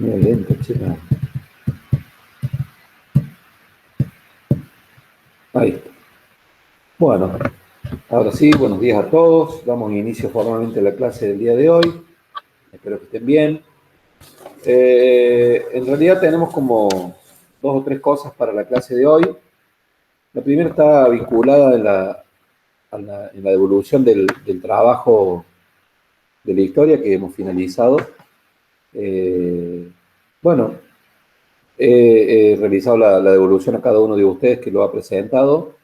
Muy lento, chica. Ahí está. Bueno, ahora sí, buenos días a todos. Damos inicio formalmente a la clase del día de hoy. Espero que estén bien. En realidad tenemos como dos o tres cosas para la clase de hoy. La primera está vinculada en la devolución del trabajo de la historia que hemos finalizado. Bueno, he realizado la devolución a cada uno de ustedes que lo ha presentado.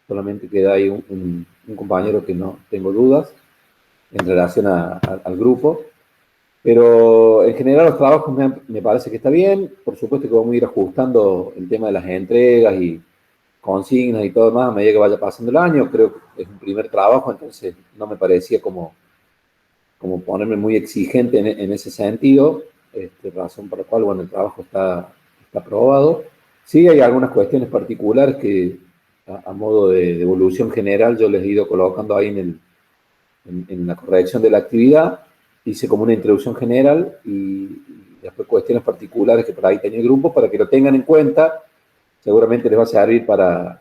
Solamente queda ahí un compañero que no tengo dudas en relación al grupo. Pero en general los trabajos me parece que está bien. Por supuesto que vamos a ir ajustando el tema de las entregas y consignas y todo más a medida que vaya pasando el año. Creo que es un primer trabajo, entonces no me parecía como ponerme muy exigente en ese sentido. Razón por la cual, bueno, el trabajo está aprobado. Sí hay algunas cuestiones particulares que a modo de evolución general yo les he ido colocando ahí en la corrección de la actividad. Hice como una introducción general y después cuestiones particulares que por ahí tenía el grupo para que lo tengan en cuenta. Seguramente les va a servir para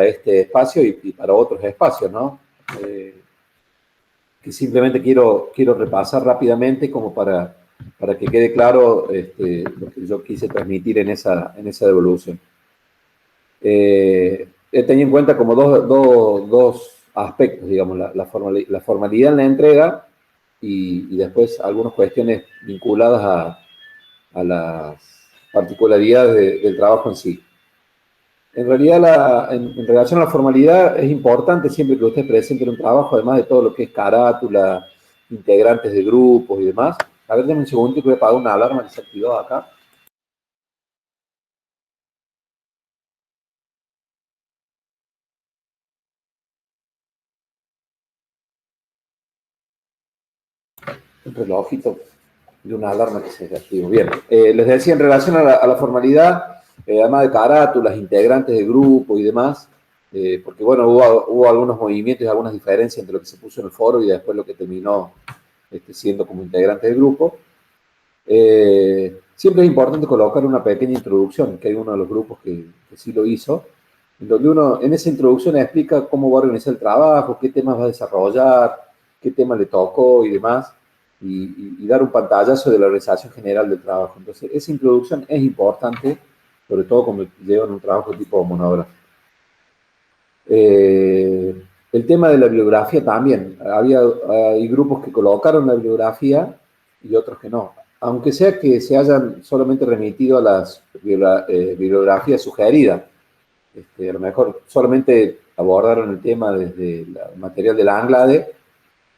este espacio y para otros espacios, ¿no? Que simplemente quiero repasar rápidamente como para que quede claro lo que yo quise transmitir en esa devolución. He tenido en cuenta como dos aspectos, digamos, la formalidad en la entrega y después algunas cuestiones vinculadas a las particularidades del trabajo en sí. En realidad, en relación a la formalidad, es importante siempre que usted presente un trabajo, además de todo lo que es carátula, integrantes de grupos y demás. A ver, denme un segundo que voy a apagar una alarma que se activó acá. Un relojito de una alarma que se activó. Bien, les decía en relación a la formalidad, además de carátulas, integrantes de grupo y demás, porque bueno, hubo algunos movimientos y algunas diferencias entre lo que se puso en el foro y después lo que terminó siendo como integrante del grupo. Siempre es importante colocar una pequeña introduccción, que hay uno de los grupos que sí lo hizo, en donde uno en esa introducción explica cómo va a organizar el trabajo, qué temas va a desarrollar, qué tema le tocó y demás, y dar un pantallazo de la organización general del trabajo. Entonces, esa introducción es importante, sobre todo cuando llevan un trabajo tipo monográfico. El tema de la bibliografía también. Hay grupos que colocaron la bibliografía y otros que no. Aunque sea que se hayan solamente remitido a las bibliografías sugeridas. A lo mejor solamente abordaron el tema desde el material de la Anglade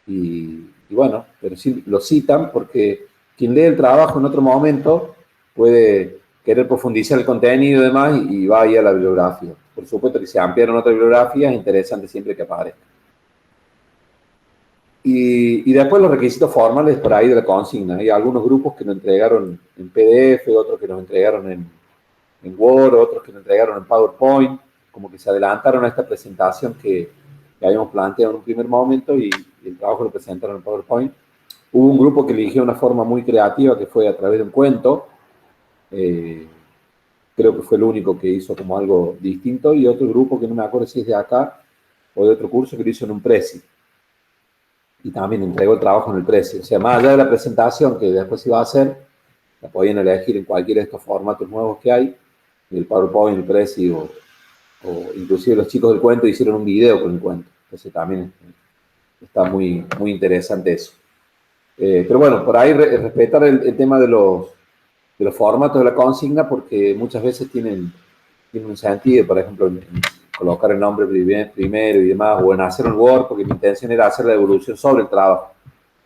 y bueno, pero sí lo citan porque quien lee el trabajo en otro momento puede querer profundizar el contenido y demás y va ahí a la bibliografía. Por supuesto que si ampliaron otra bibliografía es interesante siempre que aparezca. Y después los requisitos formales por ahí de la consigna. Hay algunos grupos que lo entregaron en PDF, otros que lo entregaron en Word, otros que lo entregaron en PowerPoint, como que se adelantaron a esta presentación que habíamos planteado en un primer momento y el trabajo lo presentaron en PowerPoint. Hubo un grupo que eligió una forma muy creativa que fue a través de un cuento. Creo que fue el único que hizo como algo distinto y otro grupo que no me acuerdo si es de acá o de otro curso que lo hizo en un Prezi. Y también entregó el trabajo en el Prezi. O sea, más allá de la presentación que después iba a hacer, la podían elegir en cualquiera de estos formatos nuevos que hay, el PowerPoint, el Prezi o inclusive los chicos del cuento hicieron un video con el cuento. Entonces también está muy, muy interesante eso. Pero bueno, por ahí respetar el tema de los formatos de la consigna porque muchas veces tienen un sentido, por ejemplo, en colocar el nombre primero y demás, o en hacer un Word, porque mi intención era hacer la devolución sobre el trabajo.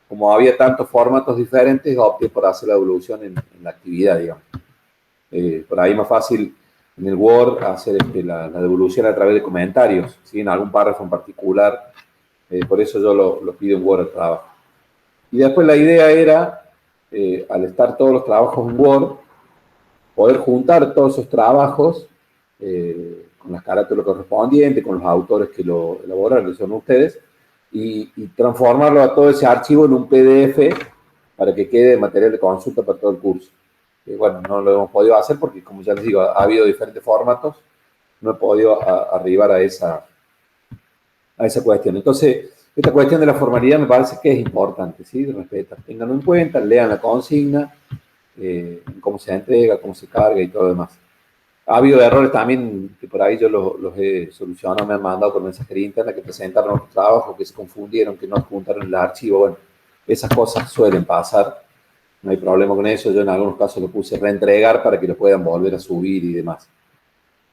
Como había tantos formatos diferentes, opté por hacer la devolución en la actividad, digamos. Por ahí más fácil en el Word hacer la devolución a través de comentarios, ¿sí? En algún párrafo en particular, por eso yo lo pido en Word al trabajo. Y después la idea era, al estar todos los trabajos en Word, poder juntar todos esos trabajos con las carátulas correspondientes, con los autores que lo elaboraron, que son ustedes, y transformarlo a todo ese archivo en un PDF para que quede material de consulta para todo el curso. Bueno, no lo hemos podido hacer porque, como ya les digo, ha habido diferentes formatos, no he podido arribar a esa cuestión. Entonces, esta cuestión de la formalidad me parece que es importante, ¿sí? De respetar, ténganlo en cuenta, lean la consigna, cómo se entrega, cómo se carga y todo lo demás. Ha habido errores también que por ahí yo los he solucionado, me han mandado por mensajería interna que presentaron otro trabajo, que se confundieron, que no juntaron el archivo. Bueno, esas cosas suelen pasar, no hay problema con eso. Yo en algunos casos lo puse reentregar para que lo puedan volver a subir y demás.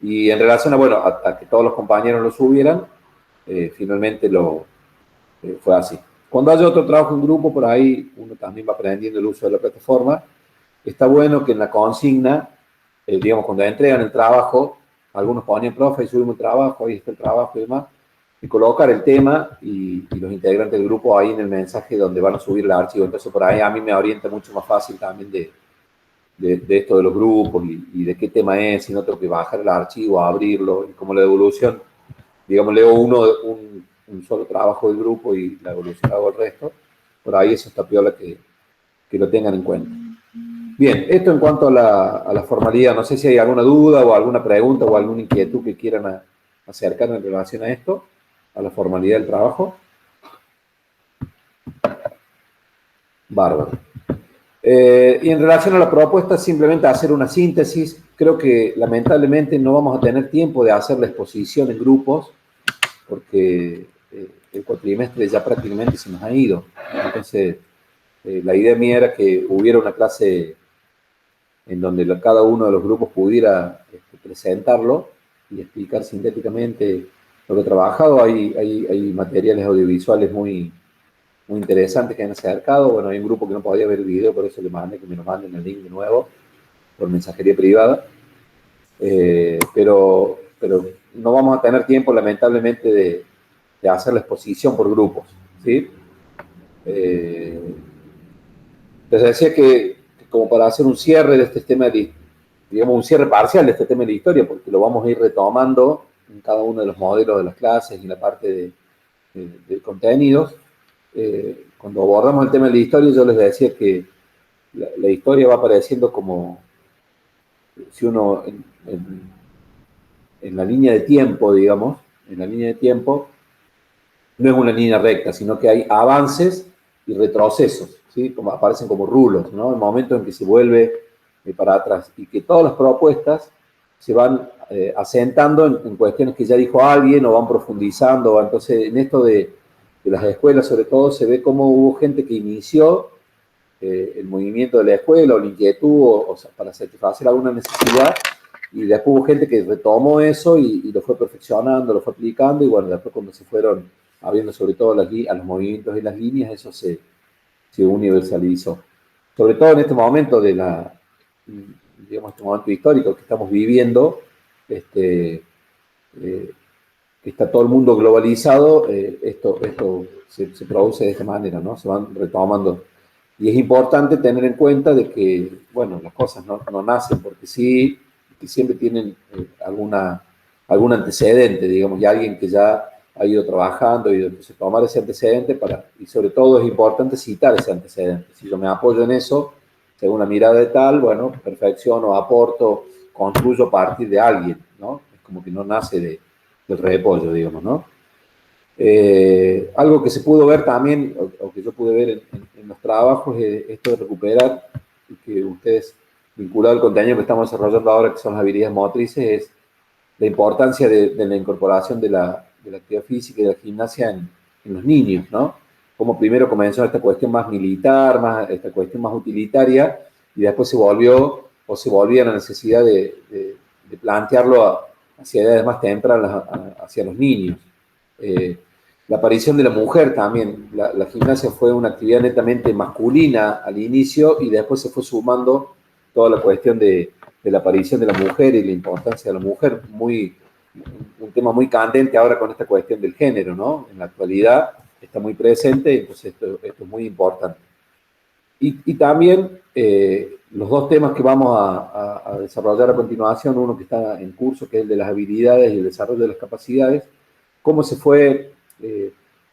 Y en relación a, bueno, a que todos los compañeros lo subieran, finalmente fue así. Cuando haya otro trabajo en grupo, por ahí uno también va aprendiendo el uso de la plataforma. Está bueno que en la consigna, digamos, cuando entregan el trabajo, algunos ponen, profe, y subimos el trabajo, ahí está el trabajo y demás, y colocar el tema y los integrantes del grupo ahí en el mensaje donde van a subir el archivo. Entonces, por ahí a mí me orienta mucho más fácil también de esto de los grupos y de qué tema es, si no tengo que bajar el archivo, abrirlo, y como la devolución, digamos, leo un solo trabajo del grupo y la devolución hago el resto, por ahí eso está piola que lo tengan en cuenta. Bien, esto en cuanto a la formalidad, no sé si hay alguna duda o alguna pregunta o alguna inquietud que quieran acercar en relación a esto, a la formalidad del trabajo. Bárbaro. Y en relación a la propuesta, simplemente hacer una síntesis. Creo que lamentablemente no vamos a tener tiempo de hacer la exposición en grupos, porque el cuatrimestre ya prácticamente se nos ha ido. Entonces, la idea mía era que hubiera una clase en donde cada uno de los grupos pudiera presentarlo y explicar sintéticamente lo que he trabajado. Hay materiales audiovisuales muy interesantes que han acercado. Bueno, hay un grupo que no podía ver el video, por eso le mandé que me lo manden el link de nuevo por mensajería privada. Pero no vamos a tener tiempo, lamentablemente, de hacer la exposición por grupos, ¿sí? Les decía que como para hacer un cierre de este tema, digamos un cierre parcial de este tema de la historia, porque lo vamos a ir retomando en cada uno de los modelos de las clases y en la parte de contenidos. Cuando abordamos el tema de la historia, yo les decía que la historia va apareciendo como si uno en la línea de tiempo, digamos, en la línea de tiempo, no es una línea recta, sino que hay avances y retrocesos, ¿sí? Como aparecen como rulos, ¿no? El momento en que se vuelve para atrás y que todas las propuestas se van asentando en cuestiones que ya dijo alguien o van profundizando. Entonces, en esto de las escuelas, sobre todo, se ve cómo hubo gente que inició el movimiento de la escuela o la inquietud o sea, para satisfacer alguna necesidad, y después hubo gente que retomó eso y lo fue perfeccionando, lo fue aplicando, y bueno, después cuando se fueron abriendo sobre todo a los movimientos y las líneas, eso se universalizó. Sobre todo en este momento digamos, este momento histórico que estamos viviendo, que está todo el mundo globalizado, esto se produce de esta manera, ¿no? Se van retomando. Y es importante tener en cuenta de que, bueno, las cosas no nacen porque sí, que siempre tienen algún antecedente, digamos, y alguien que ya ha ido trabajando y entonces tomar ese antecedente y sobre todo es importante citar ese antecedente. Si yo me apoyo en eso, según la mirada de tal, bueno, perfecciono, aporto, construyo a partir de alguien, ¿no? Es como que no nace del repollo, digamos, ¿no? Algo que se pudo ver también, o que yo pude ver en los trabajos, es esto de recuperar, y que ustedes, vinculado al contenido que estamos desarrollando ahora, que son las habilidades motrices, es la importancia de la incorporación de la actividad física y de la gimnasia en los niños, ¿no? Como primero comenzó esta cuestión más militar, esta cuestión más utilitaria, y después se volvía la necesidad de plantearlo hacia edades más tempranas, hacia los niños. La aparición de la mujer también. La gimnasia fue una actividad netamente masculina al inicio y después se fue sumando toda la cuestión de la aparición de la mujer y la importancia de la mujer. Un tema muy candente ahora con esta cuestión del género, ¿no? En la actualidad está muy presente, entonces esto es muy importante. Y también los dos temas que vamos a desarrollar a continuación, uno que está en curso, que es el de las habilidades y el desarrollo de las capacidades, cómo se fue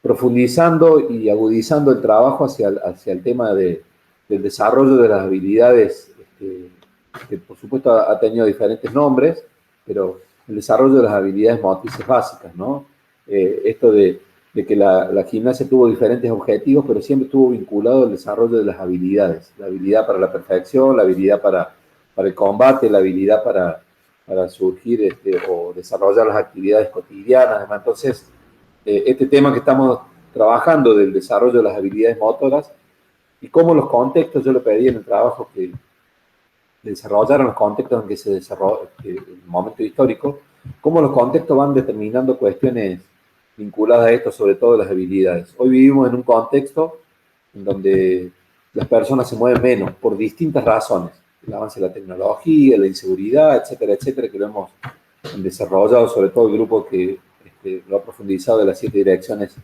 profundizando y agudizando el trabajo hacia el tema de del desarrollo de las habilidades, que por supuesto ha tenido diferentes nombres, pero el desarrollo de las habilidades motrices básicas, ¿no? Esto de que la gimnasia tuvo diferentes objetivos, pero siempre estuvo vinculado al desarrollo de las habilidades, la habilidad para la perfección, la habilidad para el combate, la habilidad para surgir o desarrollar las actividades cotidianas. Además, entonces, este tema que estamos trabajando del desarrollo de las habilidades motoras y cómo los contextos, yo le pedí en el trabajo que desarrollaron los contextos en que se desarrolla el momento histórico, cómo los contextos van determinando cuestiones vinculadas a esto, sobre todo las habilidades. Hoy vivimos en un contexto en donde las personas se mueven menos por distintas razones. El avance de la tecnología, la inseguridad, etcétera, que lo hemos desarrollado, sobre todo el grupo que lo ha profundizado de las 7 direcciones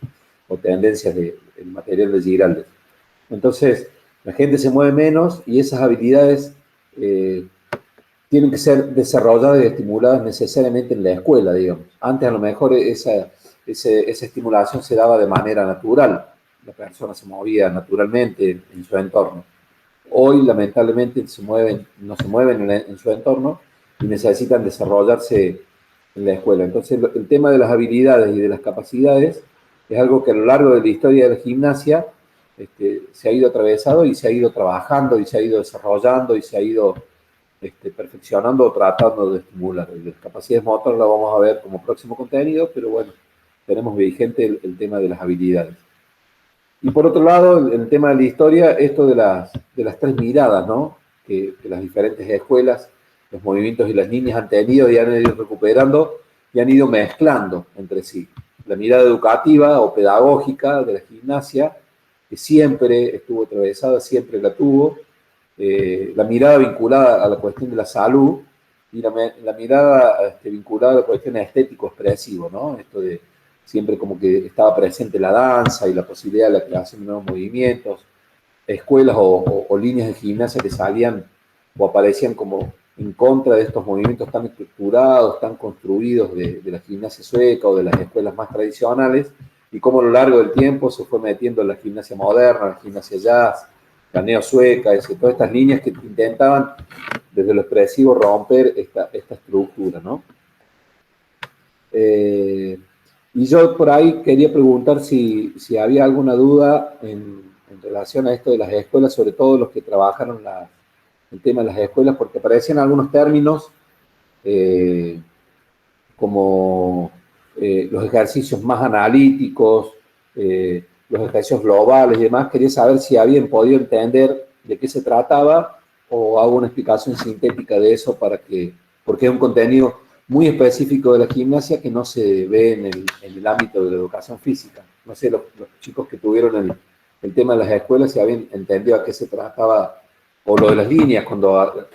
o tendencias del material de Giraldes. Entonces, la gente se mueve menos y esas habilidades tienen que ser desarrolladas y estimuladas necesariamente en la escuela, digamos. Antes a lo mejor esa estimulación se daba de manera natural, la persona se movía naturalmente en su entorno. Hoy lamentablemente no se mueven en su entorno y necesitan desarrollarse en la escuela. Entonces el tema de las habilidades y de las capacidades es algo que a lo largo de la historia de la gimnasia se ha ido atravesado y se ha ido trabajando y se ha ido desarrollando y se ha ido perfeccionando o tratando de estimular. Y las capacidades motoras las vamos a ver como próximo contenido, pero bueno, tenemos vigente el tema de las habilidades. Y por otro lado, el tema de la historia, esto de las 3 miradas, ¿no? Que las diferentes escuelas, los movimientos y las líneas han tenido y han ido recuperando y han ido mezclando entre sí. La mirada educativa o pedagógica de la gimnasia, que siempre estuvo atravesada, siempre la tuvo, la mirada vinculada a la cuestión de la salud y la mirada vinculada a la cuestión estético-expresivo, ¿no? Esto de siempre como que estaba presente la danza y la posibilidad de la creación de nuevos movimientos, escuelas o líneas de gimnasia que salían o aparecían como en contra de estos movimientos tan estructurados, tan construidos de la gimnasia sueca o de las escuelas más tradicionales, y cómo a lo largo del tiempo se fue metiendo en la gimnasia moderna, la gimnasia jazz, la neo-sueca, todas estas líneas que intentaban desde lo expresivo romper esta estructura, ¿no? Y yo por ahí quería preguntar si había alguna duda en relación a esto de las escuelas, sobre todo los que trabajaron el tema de las escuelas, porque aparecían algunos términos como los ejercicios más analíticos, los ejercicios globales y demás. Quería saber si habían podido entender de qué se trataba o hago una explicación sintética de eso porque es un contenido muy específico de la gimnasia que no se ve en el ámbito de la educación física. No sé, los chicos que tuvieron el tema de las escuelas, si habían entendido a qué se trataba, o lo de las líneas, cuando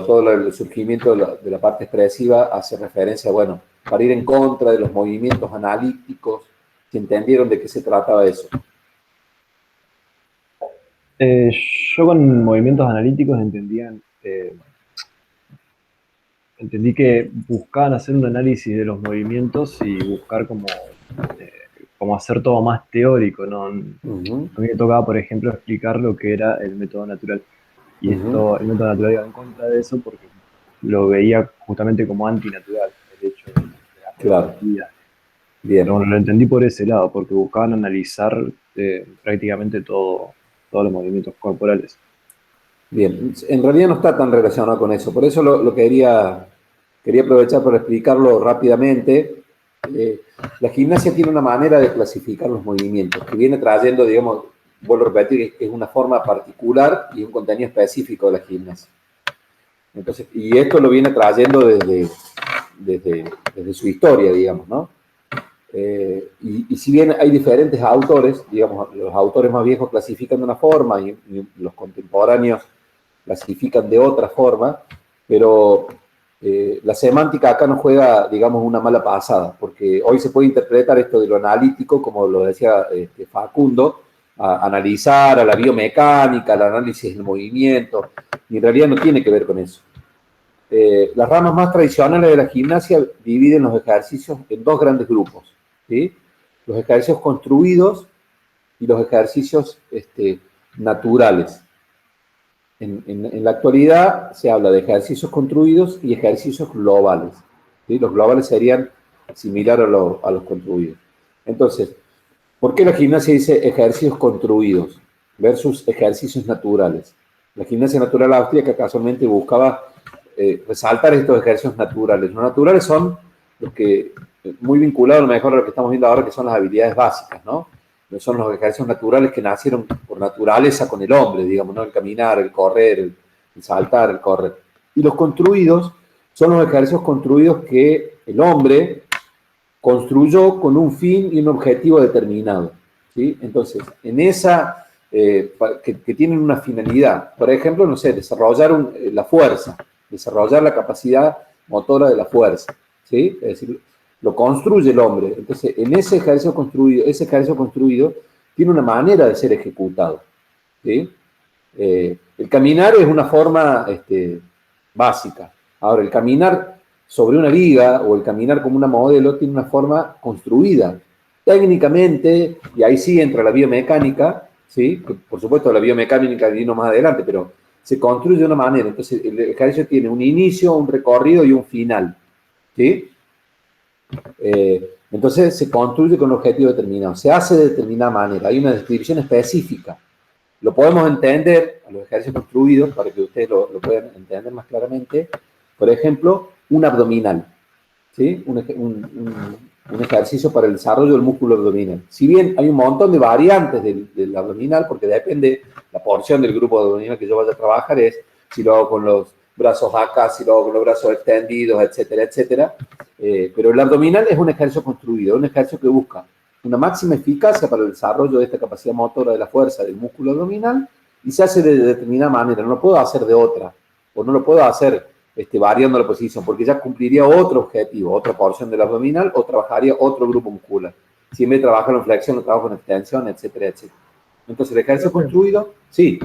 todo el surgimiento de la parte expresiva hace referencia, bueno, para ir en contra de los movimientos analíticos, si entendieron de qué se trataba eso. Yo con movimientos analíticos entendí que buscaban hacer un análisis de los movimientos y buscar como hacer todo más teórico, ¿no? A mí me tocaba, por ejemplo, explicar lo que era el método natural. Y el método natural iba en contra de eso porque lo veía justamente como antinatural, el hecho de la pedagogía. Bien. Pero bueno, lo entendí por ese lado, porque buscaban analizar prácticamente todos los movimientos corporales. Bien, en realidad no está tan relacionado con eso, por eso lo quería aprovechar para explicarlo rápidamente. La gimnasia tiene una manera de clasificar los movimientos, que viene trayendo, digamos, vuelvo a repetir, que es una forma particular y un contenido específico de la gimnasia. Entonces, y esto lo viene trayendo desde su historia, digamos, ¿no? Y si bien hay diferentes autores, digamos, los autores más viejos clasifican de una forma y los contemporáneos clasifican de otra forma, pero la semántica acá nos juega, digamos, una mala pasada, porque hoy se puede interpretar esto de lo analítico, como lo decía Facundo, a analizar a la biomecánica, al análisis del movimiento, y en realidad no tiene que ver con eso. Las ramas más tradicionales de la gimnasia dividen los ejercicios en 2 grandes grupos, ¿sí? Los ejercicios construidos y los ejercicios naturales. En la actualidad se habla de ejercicios construidos y ejercicios globales, ¿sí? Los globales serían similares a los construidos. Entonces, ¿por qué la gimnasia dice ejercicios construidos versus ejercicios naturales? La gimnasia natural austríaca casualmente buscaba resaltar estos ejercicios naturales. Los naturales son los que, muy vinculados a lo mejor a lo que estamos viendo ahora, que son las habilidades básicas, ¿no? Son los ejercicios naturales que nacieron por naturaleza con el hombre, digamos, ¿no? El caminar, el correr, el saltar, el correr. Y los construidos son los ejercicios construidos que el hombre construyó con un fin y un objetivo determinado, ¿sí? Entonces, en esa, que tienen una finalidad, por ejemplo, no sé, desarrollar la fuerza, desarrollar la capacidad motora de la fuerza, ¿sí? Es decir, lo construye el hombre. Entonces, en ese ejercicio construido tiene una manera de ser ejecutado, ¿sí? El caminar es una forma básica. Ahora, el caminar sobre una viga o el caminar como una modelo tiene una forma construida. Técnicamente, y ahí sí entra la biomecánica, ¿sí? Que por supuesto la biomecánica vino más adelante, pero se construye de una manera. Entonces, el ejercicio tiene un inicio, un recorrido y un final, ¿sí? Entonces se construye con un objetivo determinado, se hace de determinada manera, hay una descripción específica. Lo podemos entender a los ejercicios construidos para que ustedes lo puedan entender más claramente. Por ejemplo, un abdominal, ¿sí? Un ejercicio para el desarrollo del músculo abdominal. Si bien hay un montón de variantes del abdominal, porque depende la porción del grupo abdominal que yo vaya a trabajar, es si lo hago con los brazos acá, si lo hago con los brazos extendidos, etcétera, etcétera. Pero el abdominal es un ejercicio construido, un ejercicio que busca una máxima eficacia para el desarrollo de esta capacidad motora de la fuerza del músculo abdominal y se hace de determinada manera. No lo puedo hacer de otra, o no lo puedo hacer variando la posición, porque ya cumpliría otro objetivo, otra porción del abdominal, o trabajaría otro grupo muscular. Si en vez de trabajar en flexión, lo trabajo en extensión, etcétera, etcétera. Entonces, el ejercicio construido, sí.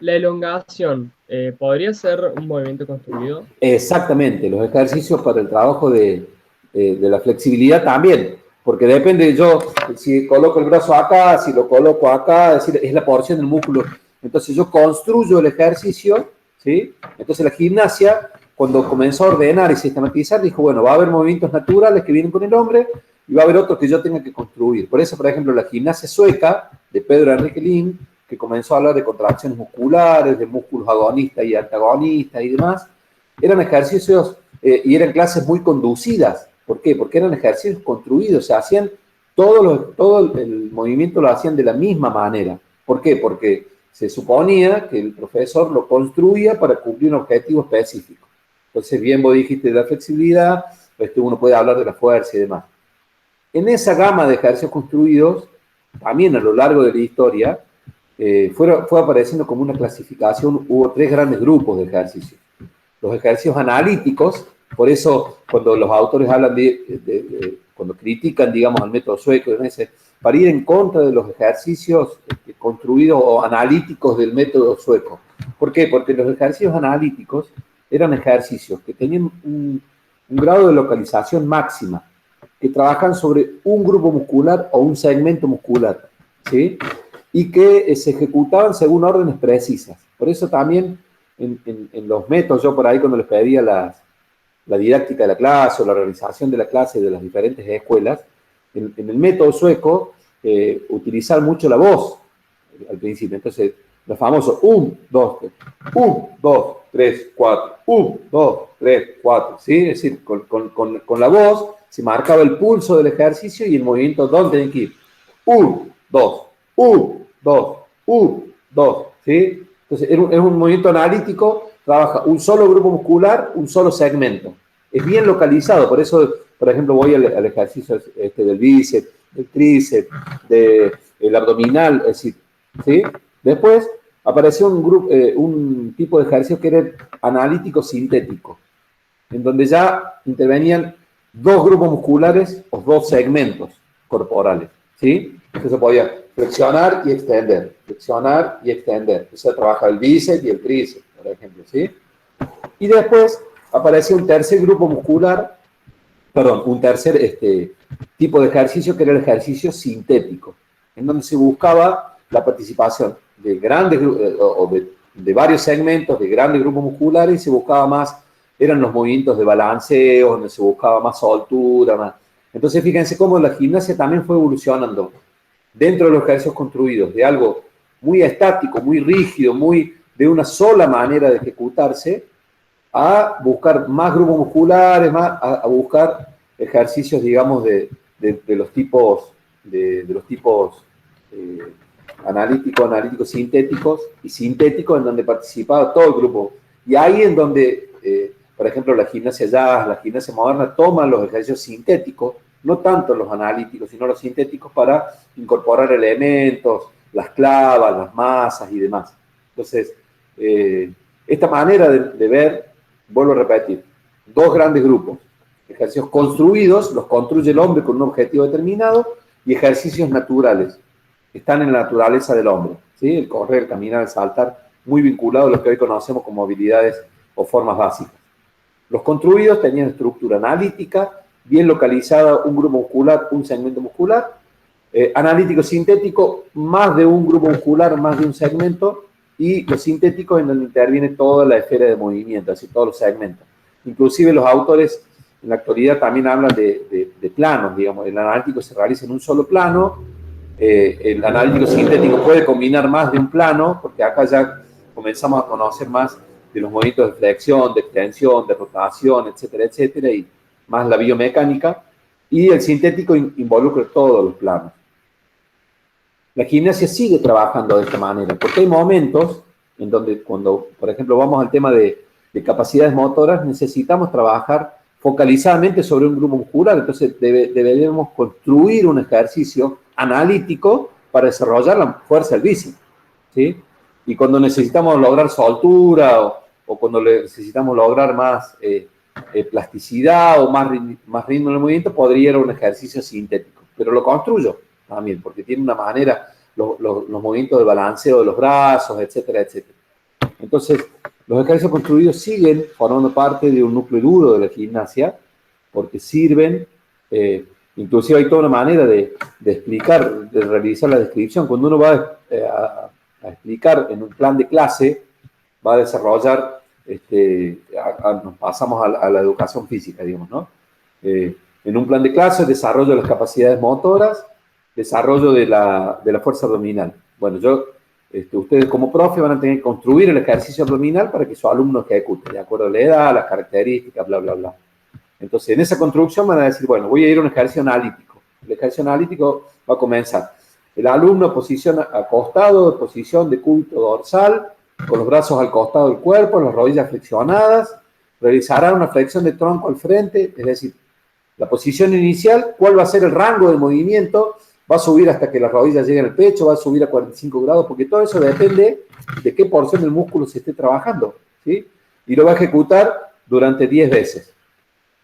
La elongación, ¿podría ser un movimiento construido? Exactamente, los ejercicios para el trabajo de la flexibilidad también, porque depende yo, si coloco el brazo acá, si lo coloco acá, es decir, es la porción del músculo. Entonces yo construyo el ejercicio, ¿sí? Entonces la gimnasia, cuando comenzó a ordenar y sistematizar, dijo, bueno, va a haber movimientos naturales que vienen con el hombre y va a haber otros que yo tenga que construir. Por eso, por ejemplo, la gimnasia sueca de Pedro Enrique Lin, que comenzó a hablar de contracciones musculares, de músculos agonistas y antagonistas y demás, eran ejercicios y eran clases muy conducidas. ¿Por qué? Porque eran ejercicios construidos, se hacían, todo el movimiento lo hacían de la misma manera. ¿Por qué? Porque se suponía que el profesor lo construía para cumplir un objetivo específico. Entonces, bien vos dijiste de la flexibilidad, uno puede hablar de la fuerza y demás. En esa gama de ejercicios construidos, también a lo largo de la historia, fue apareciendo como una clasificación, hubo 3 grandes grupos de ejercicios. Los ejercicios analíticos, por eso cuando los autores hablan cuando critican, digamos, al método sueco, para ir en contra de los ejercicios construidos o analíticos del método sueco. ¿Por qué? Porque los ejercicios analíticos eran ejercicios que tenían un grado de localización máxima, que trabajan sobre un grupo muscular o un segmento muscular, ¿sí? Y que se ejecutaban según órdenes precisas. Por eso también en los métodos, yo por ahí cuando les pedía la didáctica de la clase o la organización de la clase de las diferentes escuelas, en el método sueco, utilizar mucho la voz al principio. Entonces, los famosos 1, 2, 3, 1, 2, 3, 4, 1, 2, 3, 4, ¿sí? Es decir, con la voz se marcaba el pulso del ejercicio y el movimiento donde tienen que ir. 1, 2, 1, 2, 1, 2, ¿sí? Entonces, es un movimiento analítico, trabaja un solo grupo muscular, un solo segmento. Es bien localizado, por eso, por ejemplo, voy al ejercicio del bíceps, del tríceps, del abdominal, es decir, ¿sí? Después apareció un tipo de ejercicio que era analítico sintético, en donde ya intervenían 2 grupos musculares o 2 segmentos corporales, ¿sí? Entonces podía flexionar y extender, flexionar y extender. Entonces trabaja el bíceps y el tríceps, por ejemplo, ¿sí? Y después apareció un tercer grupo muscular, un tercer tipo de ejercicio que era el ejercicio sintético, en donde se buscaba la participación de grandes de varios segmentos, de grandes grupos musculares, y se buscaba más, eran los movimientos de balanceo, donde se buscaba más soltura, más. Entonces, fíjense cómo la gimnasia también fue evolucionando dentro de los ejercicios construidos, de algo muy estático, muy rígido, muy de una sola manera de ejecutarse, a buscar más grupos musculares, a buscar ejercicios, digamos, de los tipos, de los tipos analíticos, sintéticos y sintéticos, en donde participaba todo el grupo. Y ahí en donde, por ejemplo, la gimnasia jazz, la gimnasia moderna, toman los ejercicios sintéticos, no tanto los analíticos, sino los sintéticos, para incorporar elementos, las clavas, las masas y demás. Entonces, esta manera de ver, vuelvo a repetir, dos grandes grupos: ejercicios construidos, los construye el hombre con un objetivo determinado, y ejercicios naturales, que están en la naturaleza del hombre, ¿sí? El correr, el caminar, el saltar, muy vinculado a lo que hoy conocemos como habilidades o formas básicas. Los construidos tenían estructura analítica, bien localizada, un grupo muscular, un segmento muscular. Analítico sintético, más de un grupo muscular, más de un segmento. Y los sintéticos, en donde interviene toda la esfera de movimiento, así todos los segmentos. Inclusive los autores en la actualidad también hablan de planos, digamos. El analítico se realiza en un solo plano, el analítico sintético puede combinar más de un plano, porque acá ya comenzamos a conocer más de los movimientos de flexión, de extensión, de rotación, etcétera, etcétera, y más la biomecánica, y el sintético involucra todos los planos. La gimnasia sigue trabajando de esta manera, porque hay momentos en donde, cuando, por ejemplo, vamos al tema de capacidades motoras, necesitamos trabajar focalizadamente sobre un grupo muscular. Entonces deberemos construir un ejercicio analítico para desarrollar la fuerza del bíceps, ¿sí? Y cuando necesitamos lograr soltura o cuando necesitamos lograr más plasticidad o más ritmo en el movimiento, podría ir a un ejercicio sintético. Pero lo construyo también, porque tiene una manera, los movimientos de balanceo de los brazos, etcétera, etcétera. Entonces, los ejercicios construidos siguen formando parte de un núcleo duro de la gimnasia, porque sirven, inclusive hay toda una manera de explicar, de realizar la descripción. Cuando uno va a explicar en un plan de clase, va a desarrollar, nos pasamos a la educación física, digamos, ¿no? En un plan de clase, desarrollo de las capacidades motoras, desarrollo de la fuerza abdominal. Bueno, ustedes como profe van a tener que construir el ejercicio abdominal para que sus alumnos ejecuten, de acuerdo a la edad, las características, bla, bla, bla. Entonces, en esa construcción van a decir, bueno, voy a ir a un ejercicio analítico. El ejercicio analítico va a comenzar. El alumno posiciona acostado, posición de cúbito dorsal, con los brazos al costado del cuerpo, las rodillas flexionadas, realizará una flexión de tronco al frente, es decir, la posición inicial, cuál va a ser el rango de movimiento, va a subir hasta que las rodillas lleguen al pecho, va a subir a 45 grados, porque todo eso depende de qué porción del músculo se esté trabajando, ¿sí? Y lo va a ejecutar durante 10 veces.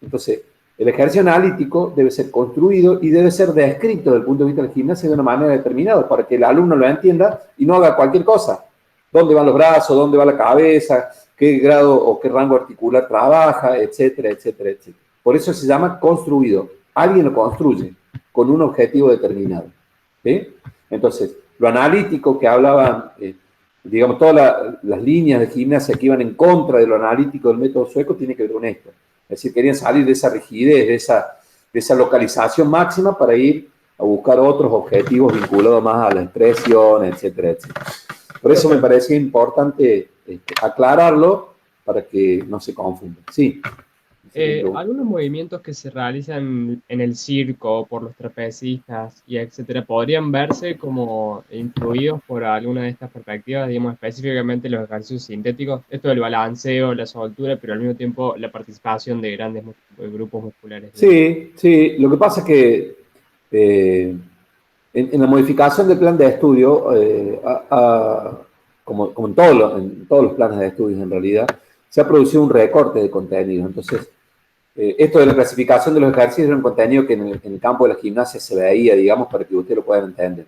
Entonces, el ejercicio analítico debe ser construido y debe ser descrito desde el punto de vista de la gimnasia de una manera determinada, para que el alumno lo entienda y no haga cualquier cosa. ¿Dónde van los brazos? ¿Dónde va la cabeza? ¿Qué grado o qué rango articular trabaja? Etcétera, etcétera, etcétera. Por eso se llama construido. Alguien lo construye con un objetivo determinado, ¿sí? Entonces, lo analítico que hablaban, digamos, todas las líneas de gimnasia que iban en contra de lo analítico del método sueco, tiene que ver con esto. Es decir, querían salir de esa rigidez, de esa localización máxima, para ir a buscar otros objetivos vinculados más a la expresión, etcétera, etcétera. Por eso me parecía importante aclararlo para que no se confunda. Sí. Algunos movimientos que se realizan en el circo por los trapecistas y etcétera, ¿podrían verse como influidos por alguna de estas perspectivas, digamos específicamente los ejercicios sintéticos? Esto del balanceo, la soltura, pero al mismo tiempo la participación de grandes grupos musculares. Sí, sí. Lo que pasa es que en la modificación del plan de estudio, como en todos los planes de estudios en realidad, se ha producido un recorte de contenido. Entonces, esto de la clasificación de los ejercicios era un contenido que en el campo de la gimnasia se veía, digamos, para que ustedes lo puedan entender.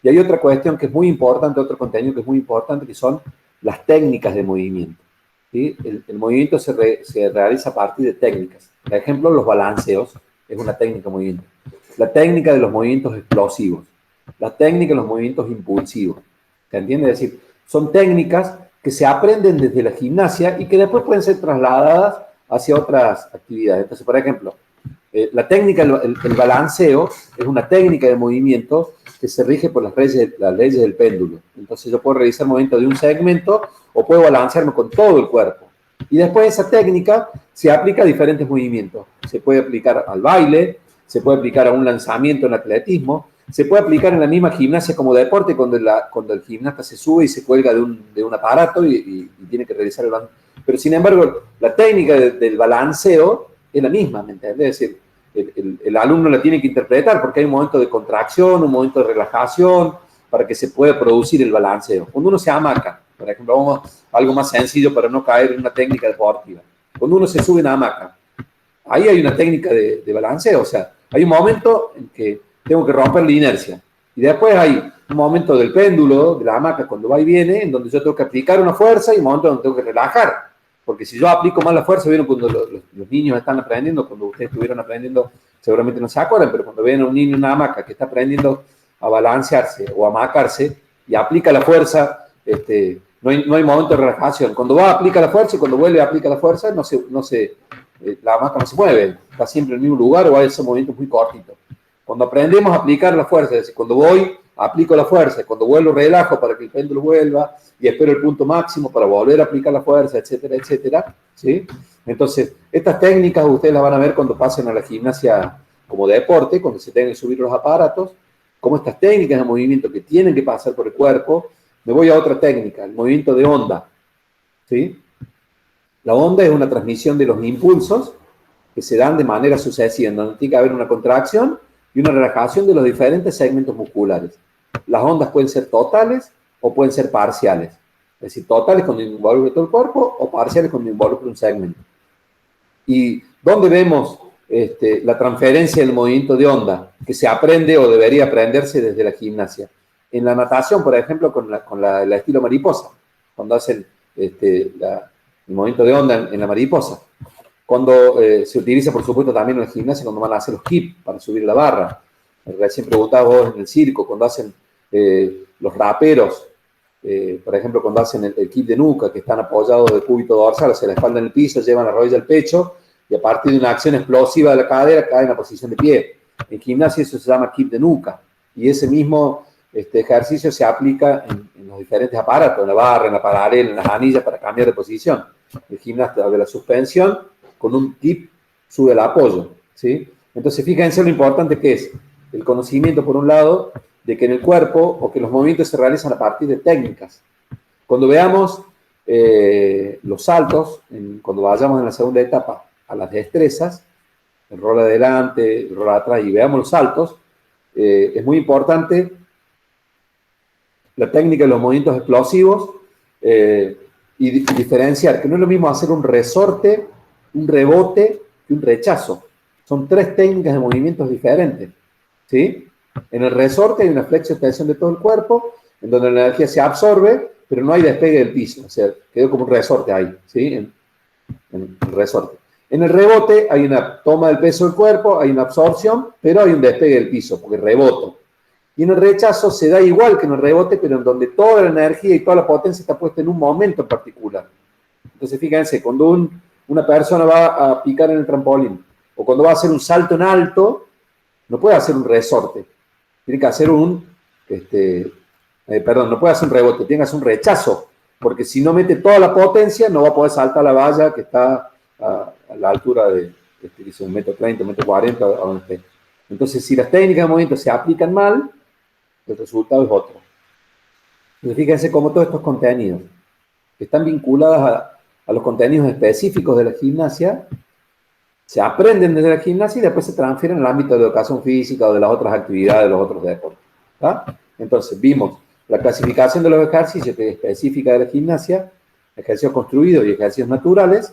Y hay otra cuestión que es muy importante, otro contenido que es muy importante, que son las técnicas de movimiento, ¿sí? El movimiento se realiza a partir de técnicas. Por ejemplo, los balanceos es una técnica de movimiento. La técnica de los movimientos explosivos. La técnica de los movimientos impulsivos. ¿Se entiende? Es decir, son técnicas que se aprenden desde la gimnasia y que después pueden ser trasladadas hacia otras actividades. Entonces, por ejemplo, la técnica, el balanceo, es una técnica de movimiento que se rige por las leyes del péndulo. Entonces yo puedo realizar movimiento de un segmento o puedo balancearme con todo el cuerpo. Y después esa técnica se aplica a diferentes movimientos. Se puede aplicar al baile, se puede aplicar a un lanzamiento en atletismo, se puede aplicar en la misma gimnasia como deporte cuando el gimnasta se sube y se cuelga de un aparato y tiene que realizar el balanceo. Pero sin embargo, la técnica del balanceo es la misma, ¿me entiendes? Es decir, el alumno la tiene que interpretar porque hay un momento de contracción, un momento de relajación, para que se pueda producir el balanceo. Cuando uno se hamaca, por ejemplo, vamos a algo más sencillo para no caer en una técnica deportiva. Cuando uno se sube en hamaca, ahí hay una técnica de balanceo, o sea, hay un momento en que tengo que romper la inercia. Y después hay un momento del péndulo, de la hamaca, cuando va y viene, en donde yo tengo que aplicar una fuerza y un momento donde tengo que relajar. Porque si yo aplico más la fuerza, vieron cuando los niños están aprendiendo, cuando ustedes estuvieron aprendiendo, seguramente no se acuerdan, pero cuando ven a un niño en una hamaca que está aprendiendo a balancearse o a hamacarse y aplica la fuerza, no hay momento de relajación. Cuando va, aplica la fuerza y cuando vuelve, aplica la fuerza, la hamaca no se mueve, está siempre en el mismo lugar o hay esos movimientos muy cortitos. Cuando aprendemos a aplicar la fuerza, es decir, cuando voy, aplico la fuerza, cuando vuelvo, relajo para que el péndulo vuelva y espero el punto máximo para volver a aplicar la fuerza, etcétera, etcétera, ¿sí? Entonces, estas técnicas ustedes las van a ver cuando pasen a la gimnasia como deporte, cuando se tengan que subir los aparatos, como estas técnicas de movimiento que tienen que pasar por el cuerpo. Me voy a otra técnica, el movimiento de onda, ¿sí? La onda es una transmisión de los impulsos que se dan de manera sucesiva, en donde tiene que haber una contracción y una relajación de los diferentes segmentos musculares. Las ondas pueden ser totales o pueden ser parciales. Es decir, totales cuando involucra todo el cuerpo o parciales cuando involucra un segmento. ¿Y dónde vemos la transferencia del movimiento de onda que se aprende o debería aprenderse desde la gimnasia? En la natación, por ejemplo, con el estilo mariposa, cuando hacen el movimiento de onda en la mariposa. Cuando se utiliza, por supuesto, también en la gimnasia, cuando van a hacer los kips para subir la barra. Recién preguntabas vos en el circo, cuando hacen los raperos, por ejemplo, cuando hacen el kip de nuca, que están apoyados de cúbito dorsal, hacia la espalda en el piso, llevan la rodilla al pecho, y a partir de una acción explosiva de la cadera, caen en la posición de pie. En gimnasia eso se llama kip de nuca, y ese mismo ejercicio se aplica en los diferentes aparatos, en la barra, en la paralela, en las anillas, para cambiar de posición. El gimnasta de la suspensión, con un kip, sube el apoyo, ¿sí? Entonces, fíjense lo importante que es el conocimiento, por un lado, de que en el cuerpo, o que los movimientos se realizan a partir de técnicas. Cuando veamos los saltos, cuando vayamos en la segunda etapa a las destrezas, el rol adelante, el rol atrás, y veamos los saltos, es muy importante la técnica de los movimientos explosivos y diferenciar, que no es lo mismo hacer un resorte, un rebote y un rechazo. Son tres técnicas de movimientos diferentes, ¿sí? En el resorte hay una flexión-extensión de todo el cuerpo, en donde la energía se absorbe, pero no hay despegue del piso, o sea, quedó como un resorte ahí, ¿sí? En el resorte. En el rebote hay una toma del peso del cuerpo, hay una absorción, pero hay un despegue del piso, porque reboto. Y en el rechazo se da igual que en el rebote, pero en donde toda la energía y toda la potencia está puesta en un momento en particular. Entonces, fíjense, cuando una persona va a picar en el trampolín, o cuando va a hacer un salto en alto, no puede hacer un resorte. Tiene que hacer no puede hacer un rebote, tiene que hacer un rechazo, porque si no mete toda la potencia, no va a poder saltar la valla que está a la altura de 1,30 metros, 1,40 metros, a donde esté. Entonces, si las técnicas de movimiento se aplican mal, el resultado es otro. Entonces, fíjense cómo todos estos contenidos que están vinculados a los contenidos específicos de la gimnasia, se aprenden desde la gimnasia y después se transfieren al ámbito de la educación física o de las otras actividades, de los otros deportes. ¿Tá? Entonces, vimos la clasificación de los ejercicios que es específica de la gimnasia, ejercicios construidos y ejercicios naturales.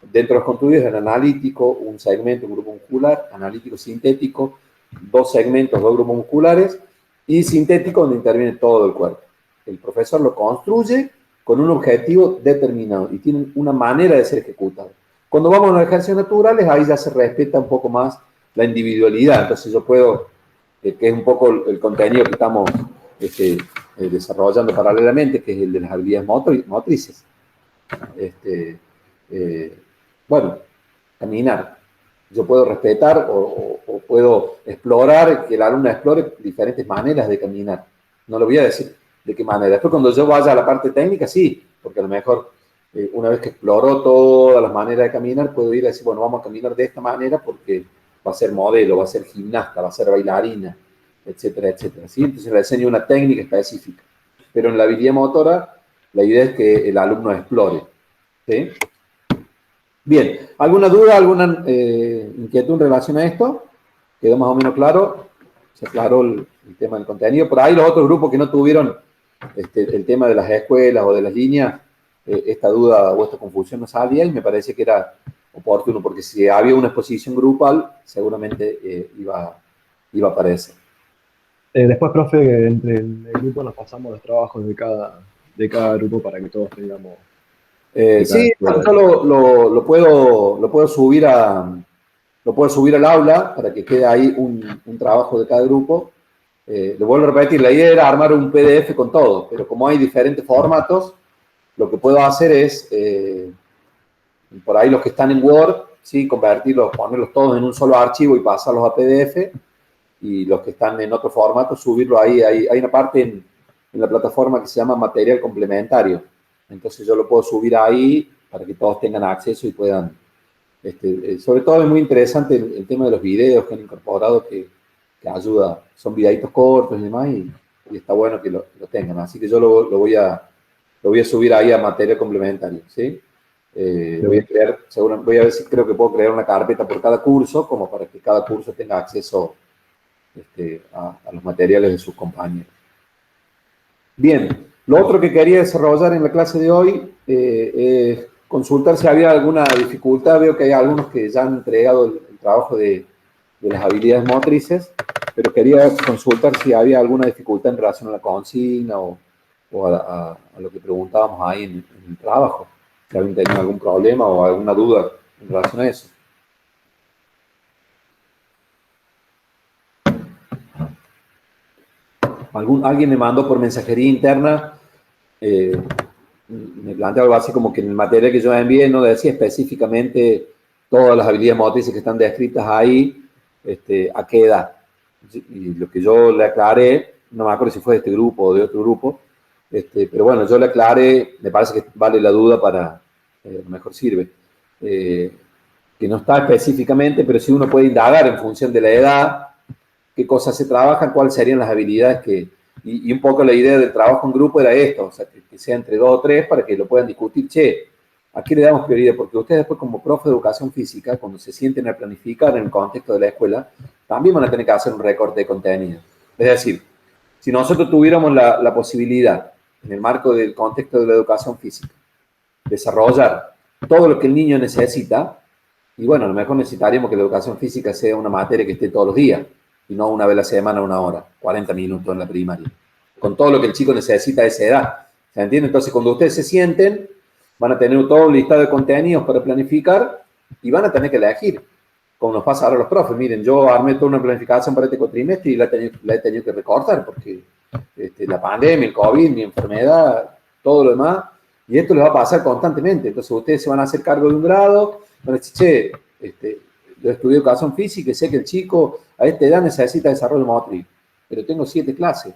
Dentro de los construidos, el analítico, un segmento, un grupo muscular, analítico sintético, dos segmentos, dos grupos musculares, y sintético, donde interviene todo el cuerpo. El profesor lo construye con un objetivo determinado y tiene una manera de ser ejecutado. Cuando vamos a los ejercicios naturales, ahí ya se respeta un poco más la individualidad. Entonces yo puedo, que es un poco el contenido que estamos desarrollando paralelamente, que es el de las habilidades motrices. Bueno, caminar. Yo puedo respetar o puedo explorar, que el alumno explore diferentes maneras de caminar. No le voy a decir de qué manera. Después, cuando yo vaya a la parte técnica, sí, porque a lo mejor una vez que exploró todas las maneras de caminar, puedo ir a decir, bueno, vamos a caminar de esta manera porque va a ser modelo, va a ser gimnasta, va a ser bailarina, etcétera, etcétera. ¿Sí? Entonces le enseño una técnica específica. Pero en la habilidad motora, la idea es que el alumno explore. ¿Sí? Bien, ¿alguna duda, alguna inquietud en relación a esto? ¿Quedó más o menos claro? Se aclaró el tema del contenido. Por ahí los otros grupos que no tuvieron el tema de las escuelas o de las líneas, esta duda o esta confusión no salía y me parece que era oportuno, porque si había una exposición grupal, seguramente iba a aparecer. Después, profe, entre el grupo nos pasamos los trabajos de cada grupo para que todos tengamos... Sí, yo lo puedo subir al aula para que quede ahí un trabajo de cada grupo. Le vuelvo a repetir, la idea era armar un PDF con todo, pero como hay diferentes formatos, lo que puedo hacer es, por ahí los que están en Word, ¿sí? Convertirlos, ponerlos todos en un solo archivo y pasarlos a PDF, y los que están en otro formato, subirlo ahí. Hay una parte en la plataforma que se llama material complementario. Entonces yo lo puedo subir ahí para que todos tengan acceso y puedan. Sobre todo es muy interesante el tema de los videos que han incorporado, que ayuda. Son videitos cortos y demás, y está bueno que lo tengan. Así que yo lo voy a subir ahí a material complementario, ¿sí? Voy a ver si creo que puedo crear una carpeta por cada curso, como para que cada curso tenga acceso a los materiales de sus compañeros. Bien, lo otro que quería desarrollar en la clase de hoy es consultar si había alguna dificultad. Veo que hay algunos que ya han entregado el trabajo de las habilidades motrices, pero quería consultar si había alguna dificultad en relación a la consigna o a lo que preguntábamos ahí en el trabajo. Si alguien tenía algún problema o alguna duda en relación a eso. Alguien me mandó por mensajería interna, me plantea algo así como que en el material que yo envié no decía específicamente todas las habilidades motrices que están descritas ahí, a qué edad. Y lo que yo le aclaré, no me acuerdo si fue de este grupo o de otro grupo, pero bueno, yo le aclaré, me parece que vale la duda para, a lo mejor sirve, que no está específicamente, pero sí uno puede indagar en función de la edad, qué cosas se trabajan, cuáles serían las habilidades y un poco la idea del trabajo en grupo era esto, o sea, que sea entre 2 o 3 para que lo puedan discutir. Che, ¿a qué le damos prioridad? Porque ustedes después como profe de educación física, cuando se sienten a planificar en el contexto de la escuela, también van a tener que hacer un recorte de contenido. Es decir, si nosotros tuviéramos la posibilidad, en el marco del contexto de la educación física, desarrollar todo lo que el niño necesita, y bueno, a lo mejor necesitaríamos que la educación física sea una materia que esté todos los días, y no una vez a la semana, 1 hora, 40 minutos en la primaria, con todo lo que el chico necesita a esa edad. ¿Se entiende? Entonces, cuando ustedes se sienten, van a tener todo un listado de contenidos para planificar y van a tener que elegir, como nos pasa ahora a los profes. Miren, yo armé toda una planificación para este cuatrimestre y la he tenido que recortar porque la pandemia, el COVID, mi enfermedad, todo lo demás, y esto les va a pasar constantemente. Entonces, ustedes se van a hacer cargo de un grado, van a decir, che, yo estudié educación física y sé que el chico a esta edad necesita desarrollo motriz, pero tengo 7 clases.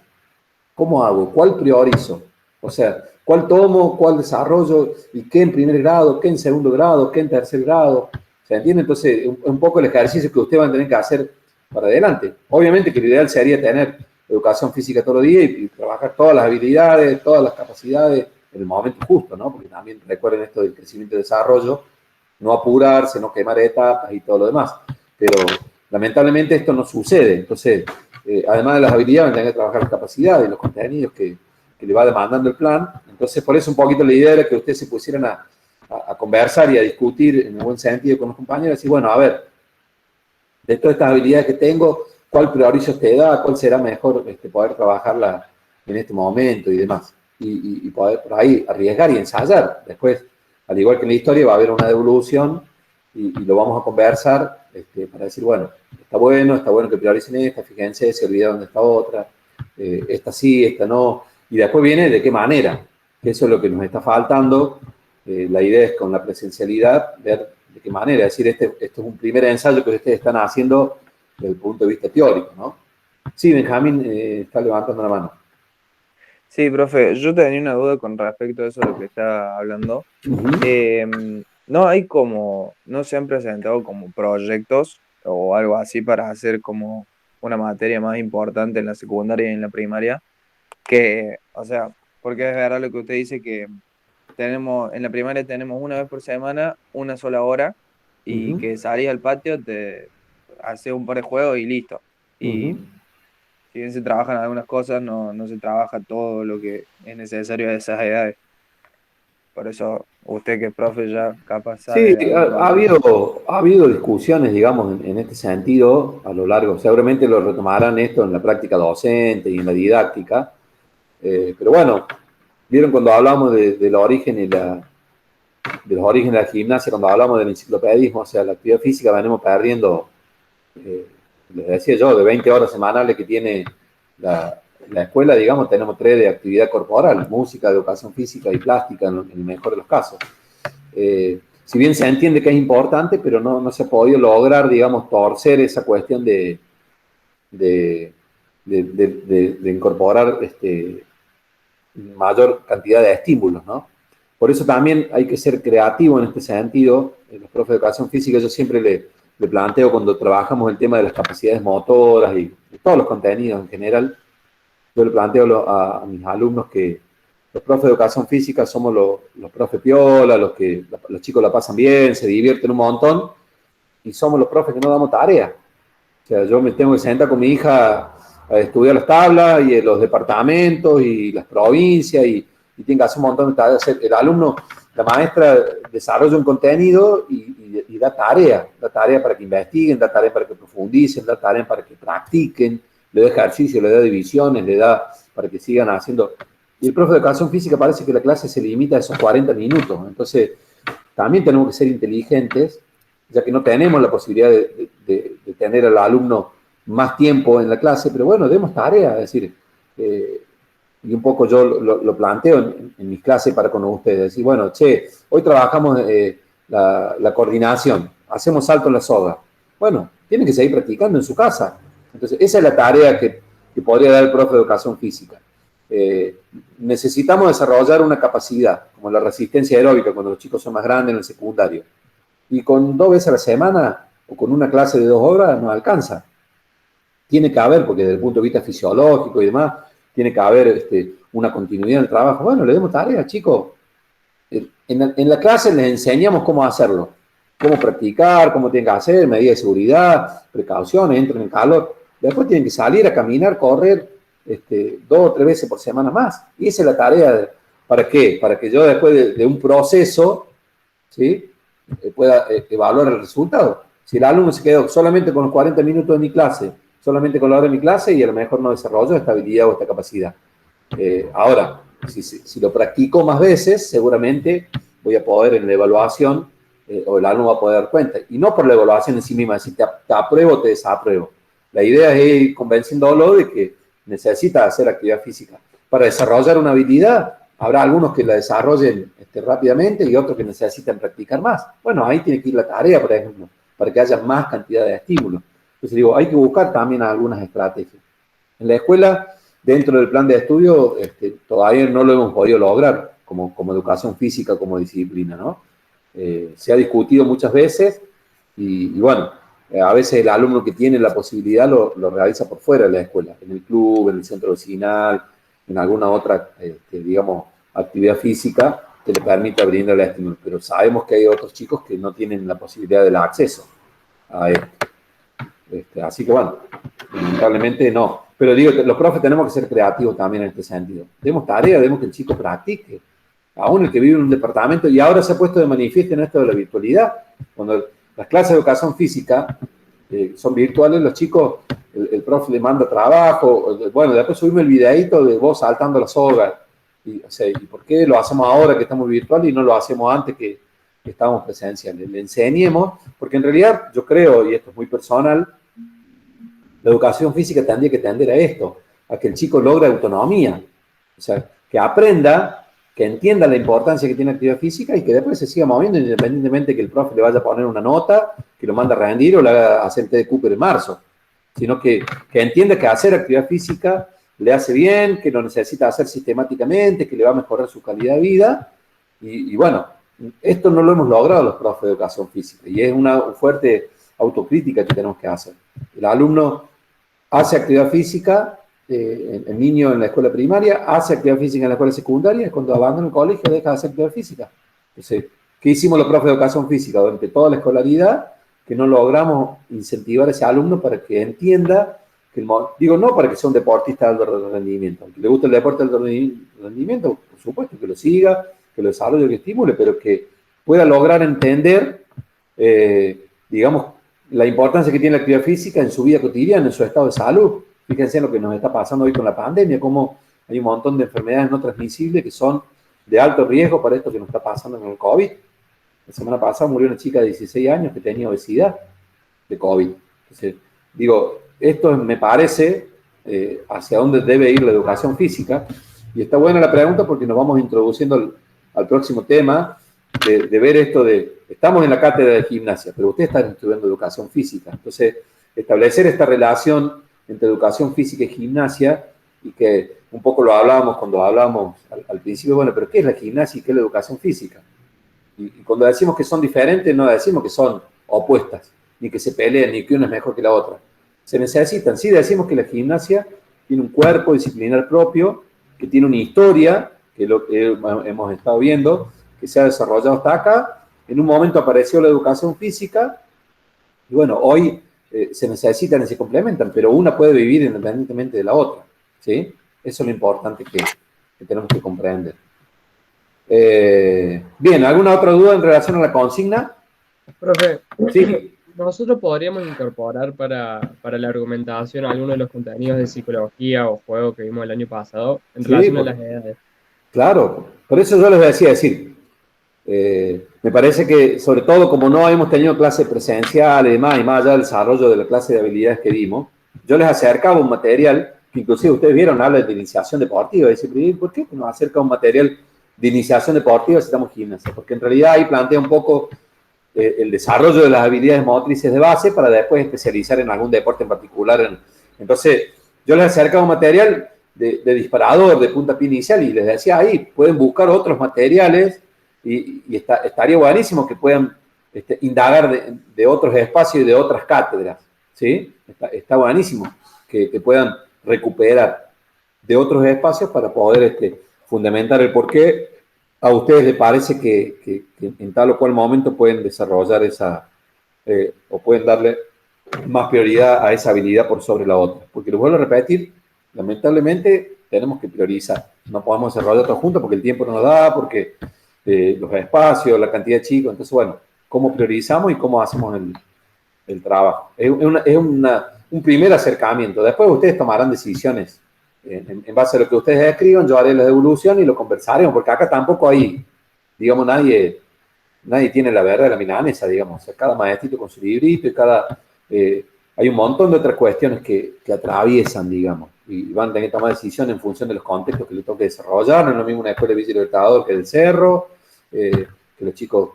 ¿Cómo hago? ¿Cuál priorizo? O sea, ¿cuál tomo? ¿Cuál desarrollo? ¿Y qué en primer grado? ¿Qué en segundo grado? ¿Qué en tercer grado? ¿Se entiende? Entonces, un poco el ejercicio que ustedes van a tener que hacer para adelante. Obviamente que lo ideal sería tener educación física todos los días y trabajar todas las habilidades, todas las capacidades en el momento justo, ¿no? Porque también recuerden esto del crecimiento y desarrollo, no apurarse, no quemar etapas y todo lo demás. Pero lamentablemente esto no sucede. Entonces, además de las habilidades, van a tener que trabajar las capacidades y los contenidos que le va demandando el plan. Entonces, por eso un poquito la idea era que ustedes se pusieran a conversar y a discutir en un buen sentido con los compañeros y decir, bueno, a ver, de todas estas habilidades que tengo, ¿cuál priorizo esta edad? ¿Cuál será mejor poder trabajarla en este momento y demás? Y poder por ahí arriesgar y ensayar. Después, al igual que en la historia, va a haber una devolución y lo vamos a conversar para decir, bueno, está bueno que prioricen esta, fíjense, se olvidaron de esta otra, esta sí, esta no, y después viene de qué manera, que eso es lo que nos está faltando. La idea es con la presencialidad ver de qué manera, es decir, esto es un primer ensayo que ustedes están haciendo desde el punto de vista teórico, ¿no? Sí, Benjamín está levantando la mano. Sí, profe, yo tenía una duda con respecto a eso de lo que está hablando. No hay no se han presentado como proyectos o algo así para hacer como una materia más importante en la secundaria y en la primaria, o sea, porque es verdad lo que usted dice que en la primaria tenemos una vez por semana, una sola hora, y que salís al patio, te haces un par de juegos y listo. Y si bien se trabajan algunas cosas, no se trabaja todo lo que es necesario a esas edades. Por eso, usted que es profe ya capaz sabe Sí, de algún ha habido discusiones, digamos, en este sentido a lo largo. Seguramente lo retomarán esto en la práctica docente y en la didáctica. Pero bueno, vieron cuando hablamos de los orígenes de los orígenes de la gimnasia, cuando hablamos del enciclopedismo, o sea, la actividad física venimos perdiendo, les decía yo, de 20 horas semanales que tiene la escuela, digamos, tenemos 3 de actividad corporal, música, educación física y plástica en el mejor de los casos. Si bien se entiende que es importante, pero no se ha podido lograr, digamos, torcer esa cuestión de incorporar mayor cantidad de estímulos, ¿no? Por eso también hay que ser creativo en este sentido. Los profes de educación física yo siempre le planteo cuando trabajamos el tema de las capacidades motoras y de todos los contenidos en general, yo le planteo a mis alumnos que los profes de educación física somos los profes piola, los chicos la pasan bien, se divierten un montón, y somos los profes que no damos tarea. O sea, yo me tengo que sentar con mi hija a estudiar las tablas y los departamentos y las provincias y tiene que hacer un montón de tareas. El alumno, la maestra desarrolla un contenido y da tarea para que investiguen, da tarea para que profundicen, da tarea para que practiquen, le da ejercicio, le da divisiones, le da para que sigan haciendo. Y el profe de educación física parece que la clase se limita a esos 40 minutos. Entonces, también tenemos que ser inteligentes, ya que no tenemos la posibilidad de tener al alumno más tiempo en la clase, pero bueno, demos tarea, es decir, y un poco yo lo planteo en mis clases para con ustedes, decir, bueno, hoy trabajamos la coordinación, hacemos salto en la soga. Bueno, tienen que seguir practicando en su casa. Entonces, esa es la tarea que podría dar el profe de educación física. Necesitamos desarrollar una capacidad, como la resistencia aeróbica cuando los chicos son más grandes en el secundario. Y con 2 veces a la semana o con una clase de 2 horas no alcanza. Tiene que haber, porque desde el punto de vista fisiológico y demás, tiene que haber una continuidad en el trabajo. Bueno, le demos tarea, chicos. En la clase les enseñamos cómo hacerlo, cómo practicar, cómo tienen que hacer, medidas de seguridad, precauciones, entren en calor. Después tienen que salir a caminar, correr 2 o 3 veces por semana más. Y esa es la tarea. ¿Para qué? Para que yo después de un proceso, ¿sí?, pueda evaluar el resultado. Si el alumno se quedó solamente con los 40 minutos de mi clase, solamente con la hora de mi clase, y a lo mejor no desarrolló esta habilidad o esta capacidad. Ahora, si lo practico más veces, seguramente voy a poder en la evaluación, o el alumno va a poder dar cuenta. Y no por la evaluación en sí misma, decir te apruebo o te desapruebo. La idea es ir convenciéndolo de que necesita hacer actividad física. Para desarrollar una habilidad, habrá algunos que la desarrollen rápidamente y otros que necesitan practicar más. Bueno, ahí tiene que ir la tarea, por ejemplo, para que haya más cantidad de estímulos. Entonces digo, hay que buscar también algunas estrategias. En la escuela, dentro del plan de estudio, todavía no lo hemos podido lograr como educación física, como disciplina, ¿no? Se ha discutido muchas veces y bueno, a veces el alumno que tiene la posibilidad lo realiza por fuera de la escuela, en el club, en el centro vecinal, en alguna otra, digamos, actividad física que le permita brindar el estímulo. Pero sabemos que hay otros chicos que no tienen la posibilidad del acceso a esto. Así que bueno, lamentablemente no. Pero digo, los profes tenemos que ser creativos también en este sentido. Demos tarea, demos que el chico practique. Aún el que vive en un departamento, y ahora se ha puesto de manifiesto en esto de la virtualidad. Cuando las clases de educación física son virtuales, los chicos, el profe le manda trabajo. Bueno, después subimos el videíto de vos saltando la soga. ¿Y por qué lo hacemos ahora que estamos virtuales y no lo hacemos antes que estábamos presenciales? Le enseñemos, porque en realidad yo creo, y esto es muy personal, la educación física tendría que tender a esto, a que el chico logre autonomía. O sea, que aprenda, que entienda la importancia que tiene la actividad física y que después se siga moviendo independientemente que el profe le vaya a poner una nota, que lo manda a rendir o le haga hacer el té de Cooper en marzo. Sino que entienda que hacer actividad física le hace bien, que lo necesita hacer sistemáticamente, que le va a mejorar su calidad de vida. Y bueno, esto no lo hemos logrado los profes de educación física y es una fuerte autocrítica que tenemos que hacer. El alumno hace actividad física, el niño en la escuela primaria hace actividad física en la escuela secundaria, y cuando abandona el colegio deja de hacer actividad física. Entonces, ¿qué hicimos los profes de educación física durante toda la escolaridad? Que no logramos incentivar a ese alumno para que entienda, digo, no para que sea un deportista de alto rendimiento, aunque le guste el deporte de alto rendimiento, por supuesto, que lo siga, que lo desarrolle, que estimule, pero que pueda lograr entender, digamos, la importancia que tiene la actividad física en su vida cotidiana, en su estado de salud. Fíjense en lo que nos está pasando hoy con la pandemia, cómo hay un montón de enfermedades no transmisibles que son de alto riesgo para esto que nos está pasando con el COVID. La semana pasada murió una chica de 16 años que tenía obesidad de COVID. Entonces, digo, esto me parece hacia dónde debe ir la educación física. Y está buena la pregunta porque nos vamos introduciendo al próximo tema de ver esto de, estamos en la cátedra de gimnasia, pero ustedes están estudiando educación física. Entonces, establecer esta relación entre educación física y gimnasia, y que un poco lo hablábamos cuando hablábamos al principio, bueno, pero ¿qué es la gimnasia y qué es la educación física? Y cuando decimos que son diferentes, no decimos que son opuestas, ni que se peleen, ni que una es mejor que la otra. Se necesitan. Sí decimos que la gimnasia tiene un cuerpo disciplinar propio, que tiene una historia, que es lo que hemos estado viendo, que se ha desarrollado hasta acá. En un momento apareció la educación física, y bueno, hoy se necesitan y se complementan, pero una puede vivir independientemente de la otra, ¿sí? Eso es lo importante que tenemos que comprender. Bien, ¿alguna otra duda en relación a la consigna? Profe, sí. Nosotros podríamos incorporar para la argumentación algunos de los contenidos de psicología o juego que vimos el año pasado en relación a las edades. Claro, por eso yo les decía, me parece que sobre todo como no hemos tenido clases presenciales y más allá del desarrollo de la clase de habilidades que dimos, yo les acercaba un material que inclusive ustedes vieron, habla de iniciación deportiva, y dice, ¿por qué nos acerca un material de iniciación deportiva si estamos en gimnasia? Porque en realidad ahí plantea un poco el desarrollo de las habilidades motrices de base para después especializar en algún deporte en particular. Entonces, yo les acercaba un material de disparador, de puntapié inicial, y les decía ahí, pueden buscar otros materiales y estaría buenísimo que puedan indagar de otros espacios y de otras cátedras, ¿sí? Está buenísimo que puedan recuperar de otros espacios para poder fundamentar el por qué a ustedes les parece que en tal o cual momento pueden desarrollar o pueden darle más prioridad a esa habilidad por sobre la otra. Porque les vuelvo a repetir, lamentablemente tenemos que priorizar. No podemos desarrollar todo juntos porque el tiempo no nos da, porque los espacios, la cantidad de chicos. Entonces, bueno, ¿cómo priorizamos y cómo hacemos el trabajo? Es un primer acercamiento. Después ustedes tomarán decisiones. En base a lo que ustedes escriban, yo haré la devolución y lo conversaremos, porque acá tampoco hay, digamos, nadie tiene la verdad de la milanesa, digamos. O sea, cada maestrito con su librito y hay un montón de otras cuestiones que atraviesan, digamos, y van a tener que tomar decisiones en función de los contextos que les toque desarrollar. No es lo mismo una escuela de Villa Libertador que del Cerro, que los chicos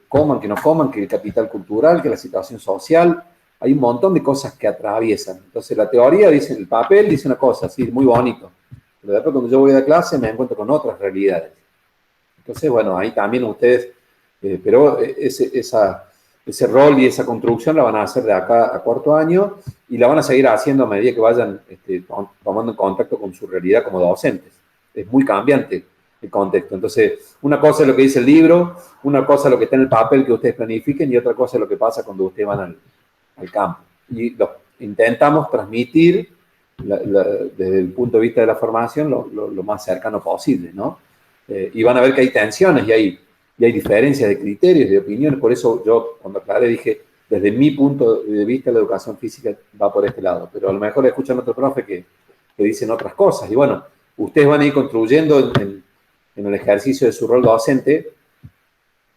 coman, que no coman, que el capital cultural, que la situación social. Hay un montón de cosas que atraviesan. Entonces, la teoría dice, el papel dice una cosa, sí, muy bonito. Pero después, cuando yo voy a clase, me encuentro con otras realidades. Entonces, bueno, ahí también ustedes, pero ese rol y esa construcción la van a hacer de acá a cuarto año y la van a seguir haciendo a medida que vayan tomando en contacto con su realidad como docentes. Es muy cambiante el contexto. Entonces, una cosa es lo que dice el libro, una cosa es lo que está en el papel que ustedes planifiquen y otra cosa es lo que pasa cuando ustedes van al campo. Y lo intentamos transmitir desde el punto de vista de la formación lo más cercano posible, ¿no? Y van a ver que hay tensiones y hay diferencias de criterios, de opiniones. Por eso yo, cuando aclaré, dije, desde mi punto de vista, la educación física va por este lado. Pero a lo mejor escuchan otro profe que dicen otras cosas. Y bueno, ustedes van a ir construyendo en el ejercicio de su rol docente.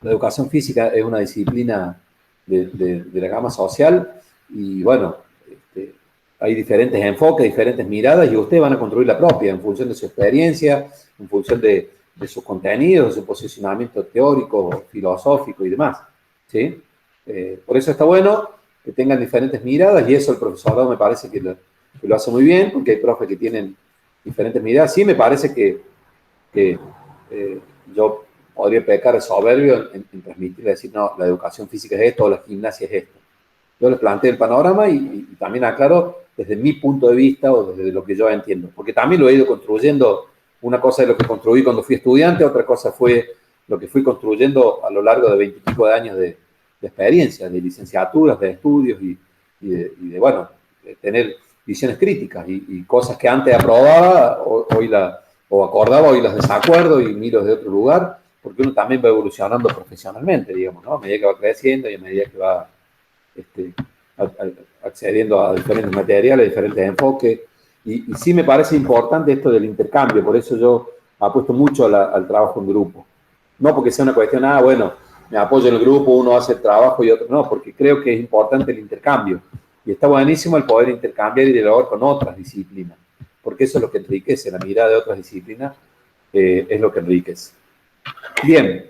La educación física es una disciplina de la gama social y bueno, hay diferentes enfoques, diferentes miradas, y ustedes van a construir la propia en función de su experiencia, en función de sus contenidos, de su posicionamiento teórico, filosófico y demás, ¿sí? Por eso está bueno que tengan diferentes miradas, y eso el profesorado me parece que lo hace muy bien, porque hay profes que tienen diferentes miradas. Sí, me parece que yo podría pecar de soberbio en transmitir, decir, no, la educación física es esto, o la gimnasia es esto. Yo les planteo el panorama y también aclaro desde mi punto de vista o desde lo que yo entiendo, porque también lo he ido construyendo. Una cosa es lo que construí cuando fui estudiante, otra cosa fue lo que fui construyendo a lo largo de 20 y pico de años de experiencia, de licenciaturas, de estudios y bueno, de tener visiones críticas y cosas que antes aprobaba, o acordaba, hoy las desacuerdo y miro desde otro lugar, porque uno también va evolucionando profesionalmente, digamos, ¿no? A medida que va creciendo y a medida que va accediendo a diferentes materiales, diferentes enfoques. Y sí me parece importante esto del intercambio, por eso yo apuesto mucho al trabajo en grupo. No porque sea una cuestión, bueno, me apoyo en el grupo, uno hace el trabajo y otro no, porque creo que es importante el intercambio. Y está buenísimo el poder intercambiar y dialogar con otras disciplinas, porque eso es lo que enriquece, la mirada de otras disciplinas es lo que enriquece. Bien.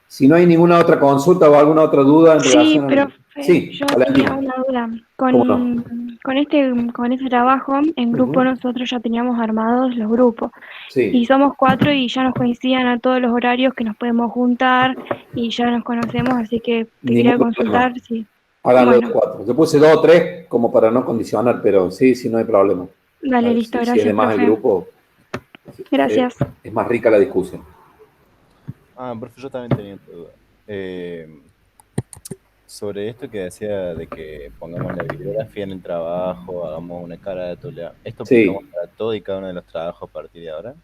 Si no hay ninguna otra consulta o alguna otra duda en relación profe, Sí, yo tenía una duda. Con este trabajo, en grupo nosotros ya teníamos armados los grupos. Sí. Y somos 4 y ya nos coincidían a todos los horarios que nos podemos juntar y ya nos conocemos, así que te quería consultar si... Háganlo de 4. Yo puse 2 o 3 como para no condicionar, pero sí, no hay problema. Dale, listo, gracias, si es de más el grupo, gracias. Es más rica la discusión. Profe, yo también tenía otra duda. Sobre esto que decía de que pongamos la bibliografía en el trabajo, hagamos una cara de Toledo. ¿Esto pongamos para todo y cada uno de los trabajos a partir de ahora?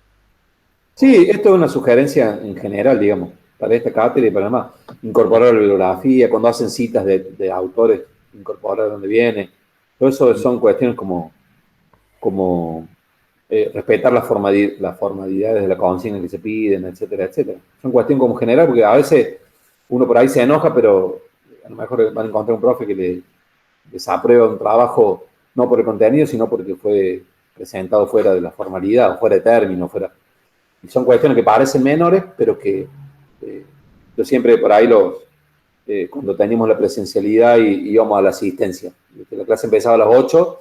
Sí, esto es una sugerencia en general, digamos, para esta cátedra y para demás. Incorporar la bibliografía, cuando hacen citas de autores, incorporar dónde viene. Todo eso son cuestiones como respetar las formalidades de la consigna que se piden, etcétera, etcétera. Son cuestiones como general, porque a veces uno por ahí se enoja, pero a lo mejor van a encontrar un profe que le desaprueba un trabajo no por el contenido, sino porque fue presentado fuera de la formalidad, o fuera de término, Y son cuestiones que parecen menores, pero que yo siempre por ahí cuando teníamos la presencialidad y íbamos a la asistencia. La clase empezaba a las 8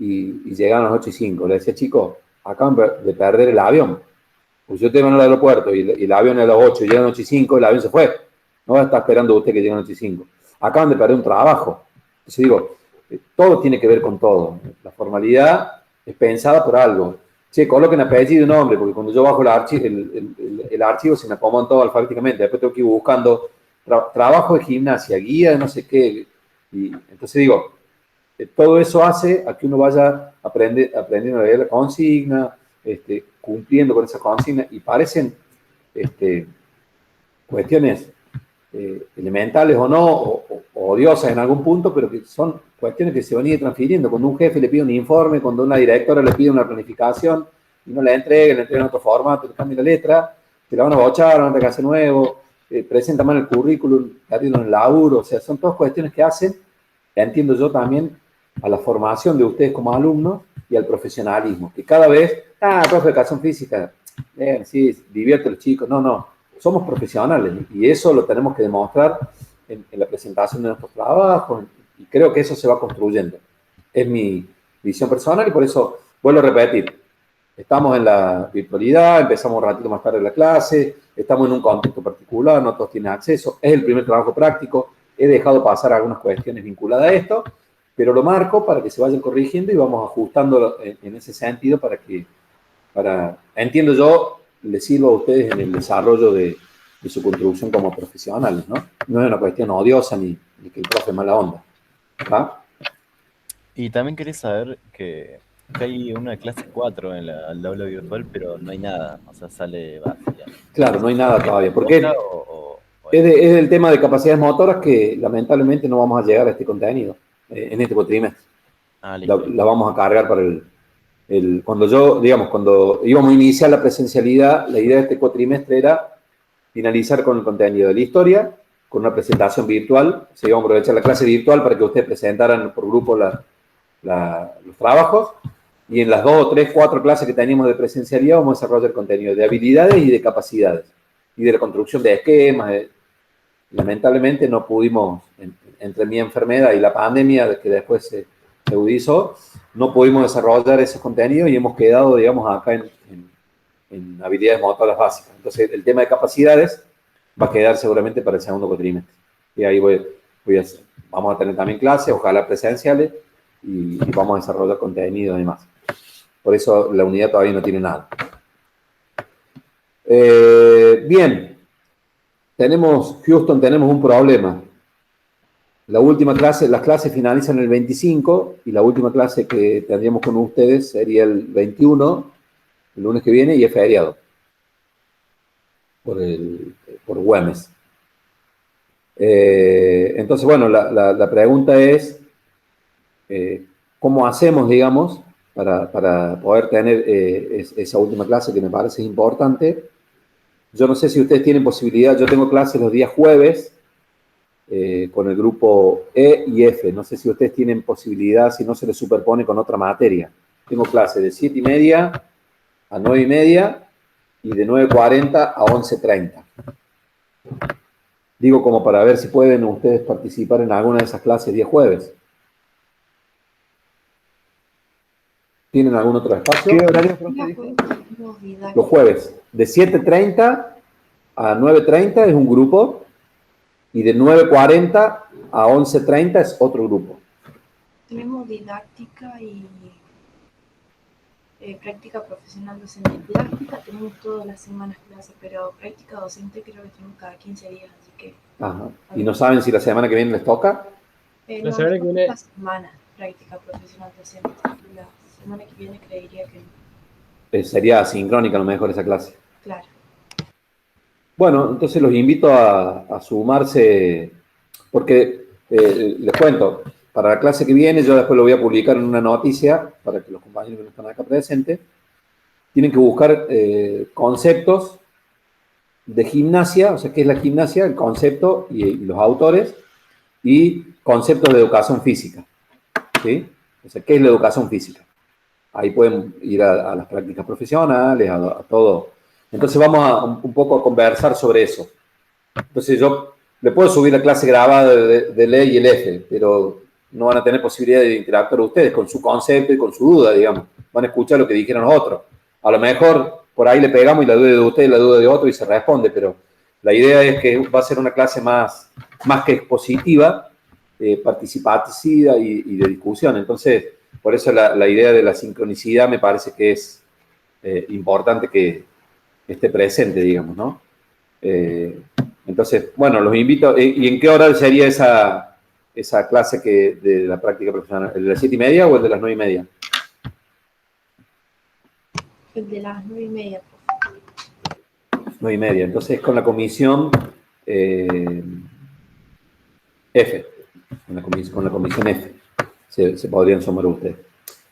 y llegaban a las 8:05. Le decía, chicos, acaban de perder el avión. Pues yo tengo en el aeropuerto y el avión es a las 8 y llegan a las 8:05, el avión se fue. No va a estar esperando usted que llegue a las 8:05. Acaban de perder un trabajo. Entonces digo, todo tiene que ver con todo. La formalidad es pensada por algo. Che, coloquen apellido y nombre, porque cuando yo bajo el archivo se me acomodan todo alfabéticamente. Después tengo que ir buscando trabajo de gimnasia, guía de no sé qué. Y entonces digo, todo eso hace a que uno vaya aprendiendo a leer la consigna, cumpliendo con esa consigna, y parecen cuestiones elementales o no, o odiosas en algún punto, pero que son cuestiones que se van a ir transfiriendo. Cuando un jefe le pide un informe, cuando una directora le pide una planificación y no la entrega, le entrega en otro formato, le cambia la letra, te la van a bochar, van a tener que hacer nuevo, presenta mal el currículum, perdido en el laburo. O sea, son todas cuestiones que hacen, entiendo yo también, a la formación de ustedes como alumnos y al profesionalismo, que cada vez, profe de educación física, sí, divierte a los chicos. No, somos profesionales y eso lo tenemos que demostrar en la presentación de nuestros trabajos, y creo que eso se va construyendo. Es mi visión personal y por eso vuelvo a repetir. Estamos en la virtualidad, empezamos un ratito más tarde la clase, estamos en un contexto particular, no todos tienen acceso, es el primer trabajo práctico, he dejado pasar algunas cuestiones vinculadas a esto, pero lo marco para que se vayan corrigiendo y vamos ajustando en ese sentido entiendo yo, les sirva a ustedes en el desarrollo de su construcción como profesionales, ¿no? No es una cuestión odiosa ni que el profe es mala onda. ¿Va? Y también quería saber que hay una clase 4 en el aula virtual, pero no hay nada, o sea, sale vacía. Claro, no hay nada todavía, porque es el tema de capacidades motoras que lamentablemente no vamos a llegar a este contenido en este cuatrimestre. La vamos a cargar para cuando íbamos a iniciar la presencialidad, la idea de este cuatrimestre era finalizar con el contenido de la historia, con una presentación virtual. Se iba a aprovechar la clase virtual para que ustedes presentaran por grupo los trabajos, y en las 2 o 3, 4 clases que teníamos de presencialidad vamos a desarrollar contenido de habilidades y de capacidades, y de la construcción de esquemas. Lamentablemente no pudimos, entre mi enfermedad y la pandemia, que después se agudizó, no pudimos desarrollar ese contenido y hemos quedado, digamos, acá en habilidades motoras básicas. Entonces, el tema de capacidades va a quedar seguramente para el segundo cuatrimestre. Y ahí vamos a tener también clases, ojalá presenciales, y vamos a desarrollar contenido además. Por eso la unidad todavía no tiene nada. Bien. Houston, tenemos un problema. La última clase, las clases finalizan el 25 y la última clase que tendríamos con ustedes sería el 21, el lunes que viene, y es feriado por Güemes. Entonces, bueno, la pregunta es, ¿cómo hacemos, digamos, para poder tener esa última clase que me parece importante? Yo no sé si ustedes tienen posibilidad, yo tengo clases los días jueves con el grupo E y F. No sé si ustedes tienen posibilidad, si no se les superpone con otra materia. Tengo clases de 7:30 a 9:30 y de 9:40 a 11:30. Digo como para ver si pueden ustedes participar en alguna de esas clases día jueves. ¿Tienen algún otro espacio? ¿Qué horario? Los jueves, de 7:30 a 9:30 es un grupo, y de 9:40 a 11:30 es otro grupo. Tenemos didáctica y práctica profesional docente. Didáctica tenemos todas las semanas clases, pero práctica docente creo que tenemos cada 15 días, así que... Ajá. ¿Y no saben si la semana que viene les toca? La semana que viene... La semana, práctica profesional docente. La semana que viene creería que no. Sería asincrónica a lo mejor esa clase. Claro. Bueno, entonces los invito a sumarse, porque les cuento, para la clase que viene, yo después lo voy a publicar en una noticia, para que los compañeros que no están acá presentes, tienen que buscar conceptos de gimnasia, o sea, ¿qué es la gimnasia? El concepto y los autores, y conceptos de educación física, ¿sí? O sea, ¿qué es la educación física? Ahí pueden ir a las prácticas profesionales, a todo. Entonces vamos un poco a conversar sobre eso. Entonces yo le puedo subir la clase grabada del E y el F, pero no van a tener posibilidad de interactuar ustedes con su concepto y con su duda, digamos. Van a escuchar lo que dijeron los otros. A lo mejor por ahí le pegamos y la duda de usted y la duda de otro y se responde, pero la idea es que va a ser una clase más que expositiva, participativa y de discusión. Entonces, por eso la idea de la sincronicidad me parece que es importante que esté presente, digamos, ¿no? Entonces, bueno, los invito. ¿Y en qué hora sería esa clase de la práctica profesional? ¿El de las 7:30 o el de las 9:30? El de las 9:30. 9:30. Entonces, con la comisión F. Con la comisión F. Se podrían sumar ustedes.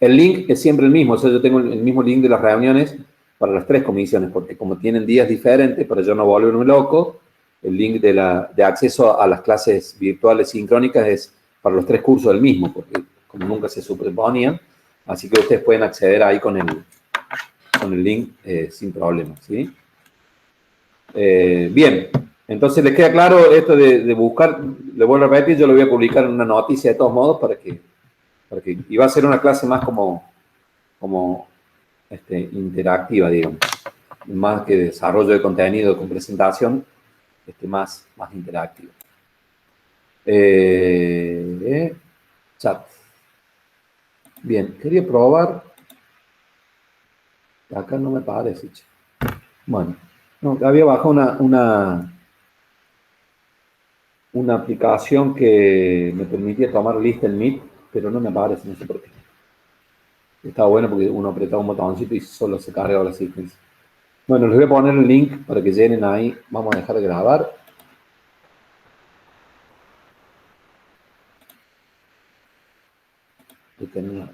El link es siempre el mismo. O sea, yo tengo el mismo link de las reuniones para las 3 comisiones, porque como tienen días diferentes, para yo no volverme loco, el link de acceso a las clases virtuales sincrónicas es para los 3 cursos del mismo, porque como nunca se superponían, así que ustedes pueden acceder ahí con el link sin problema, ¿sí? Bien, entonces les queda claro esto de buscar, le vuelvo a repetir, yo lo voy a publicar en una noticia de todos modos y va a ser una clase más como interactiva, digamos, más que desarrollo de contenido con presentación, más interactivo. Chat. Bien, quería probar. Acá no me parece. Bueno, no, había bajado una aplicación que me permitía tomar lista en Meet, pero no me aparece, no sé por qué. Estaba bueno porque uno apretaba un botoncito y solo se cargaba la secuencia. Bueno, les voy a poner el link para que llenen ahí. Vamos a dejar de grabar. Y terminar.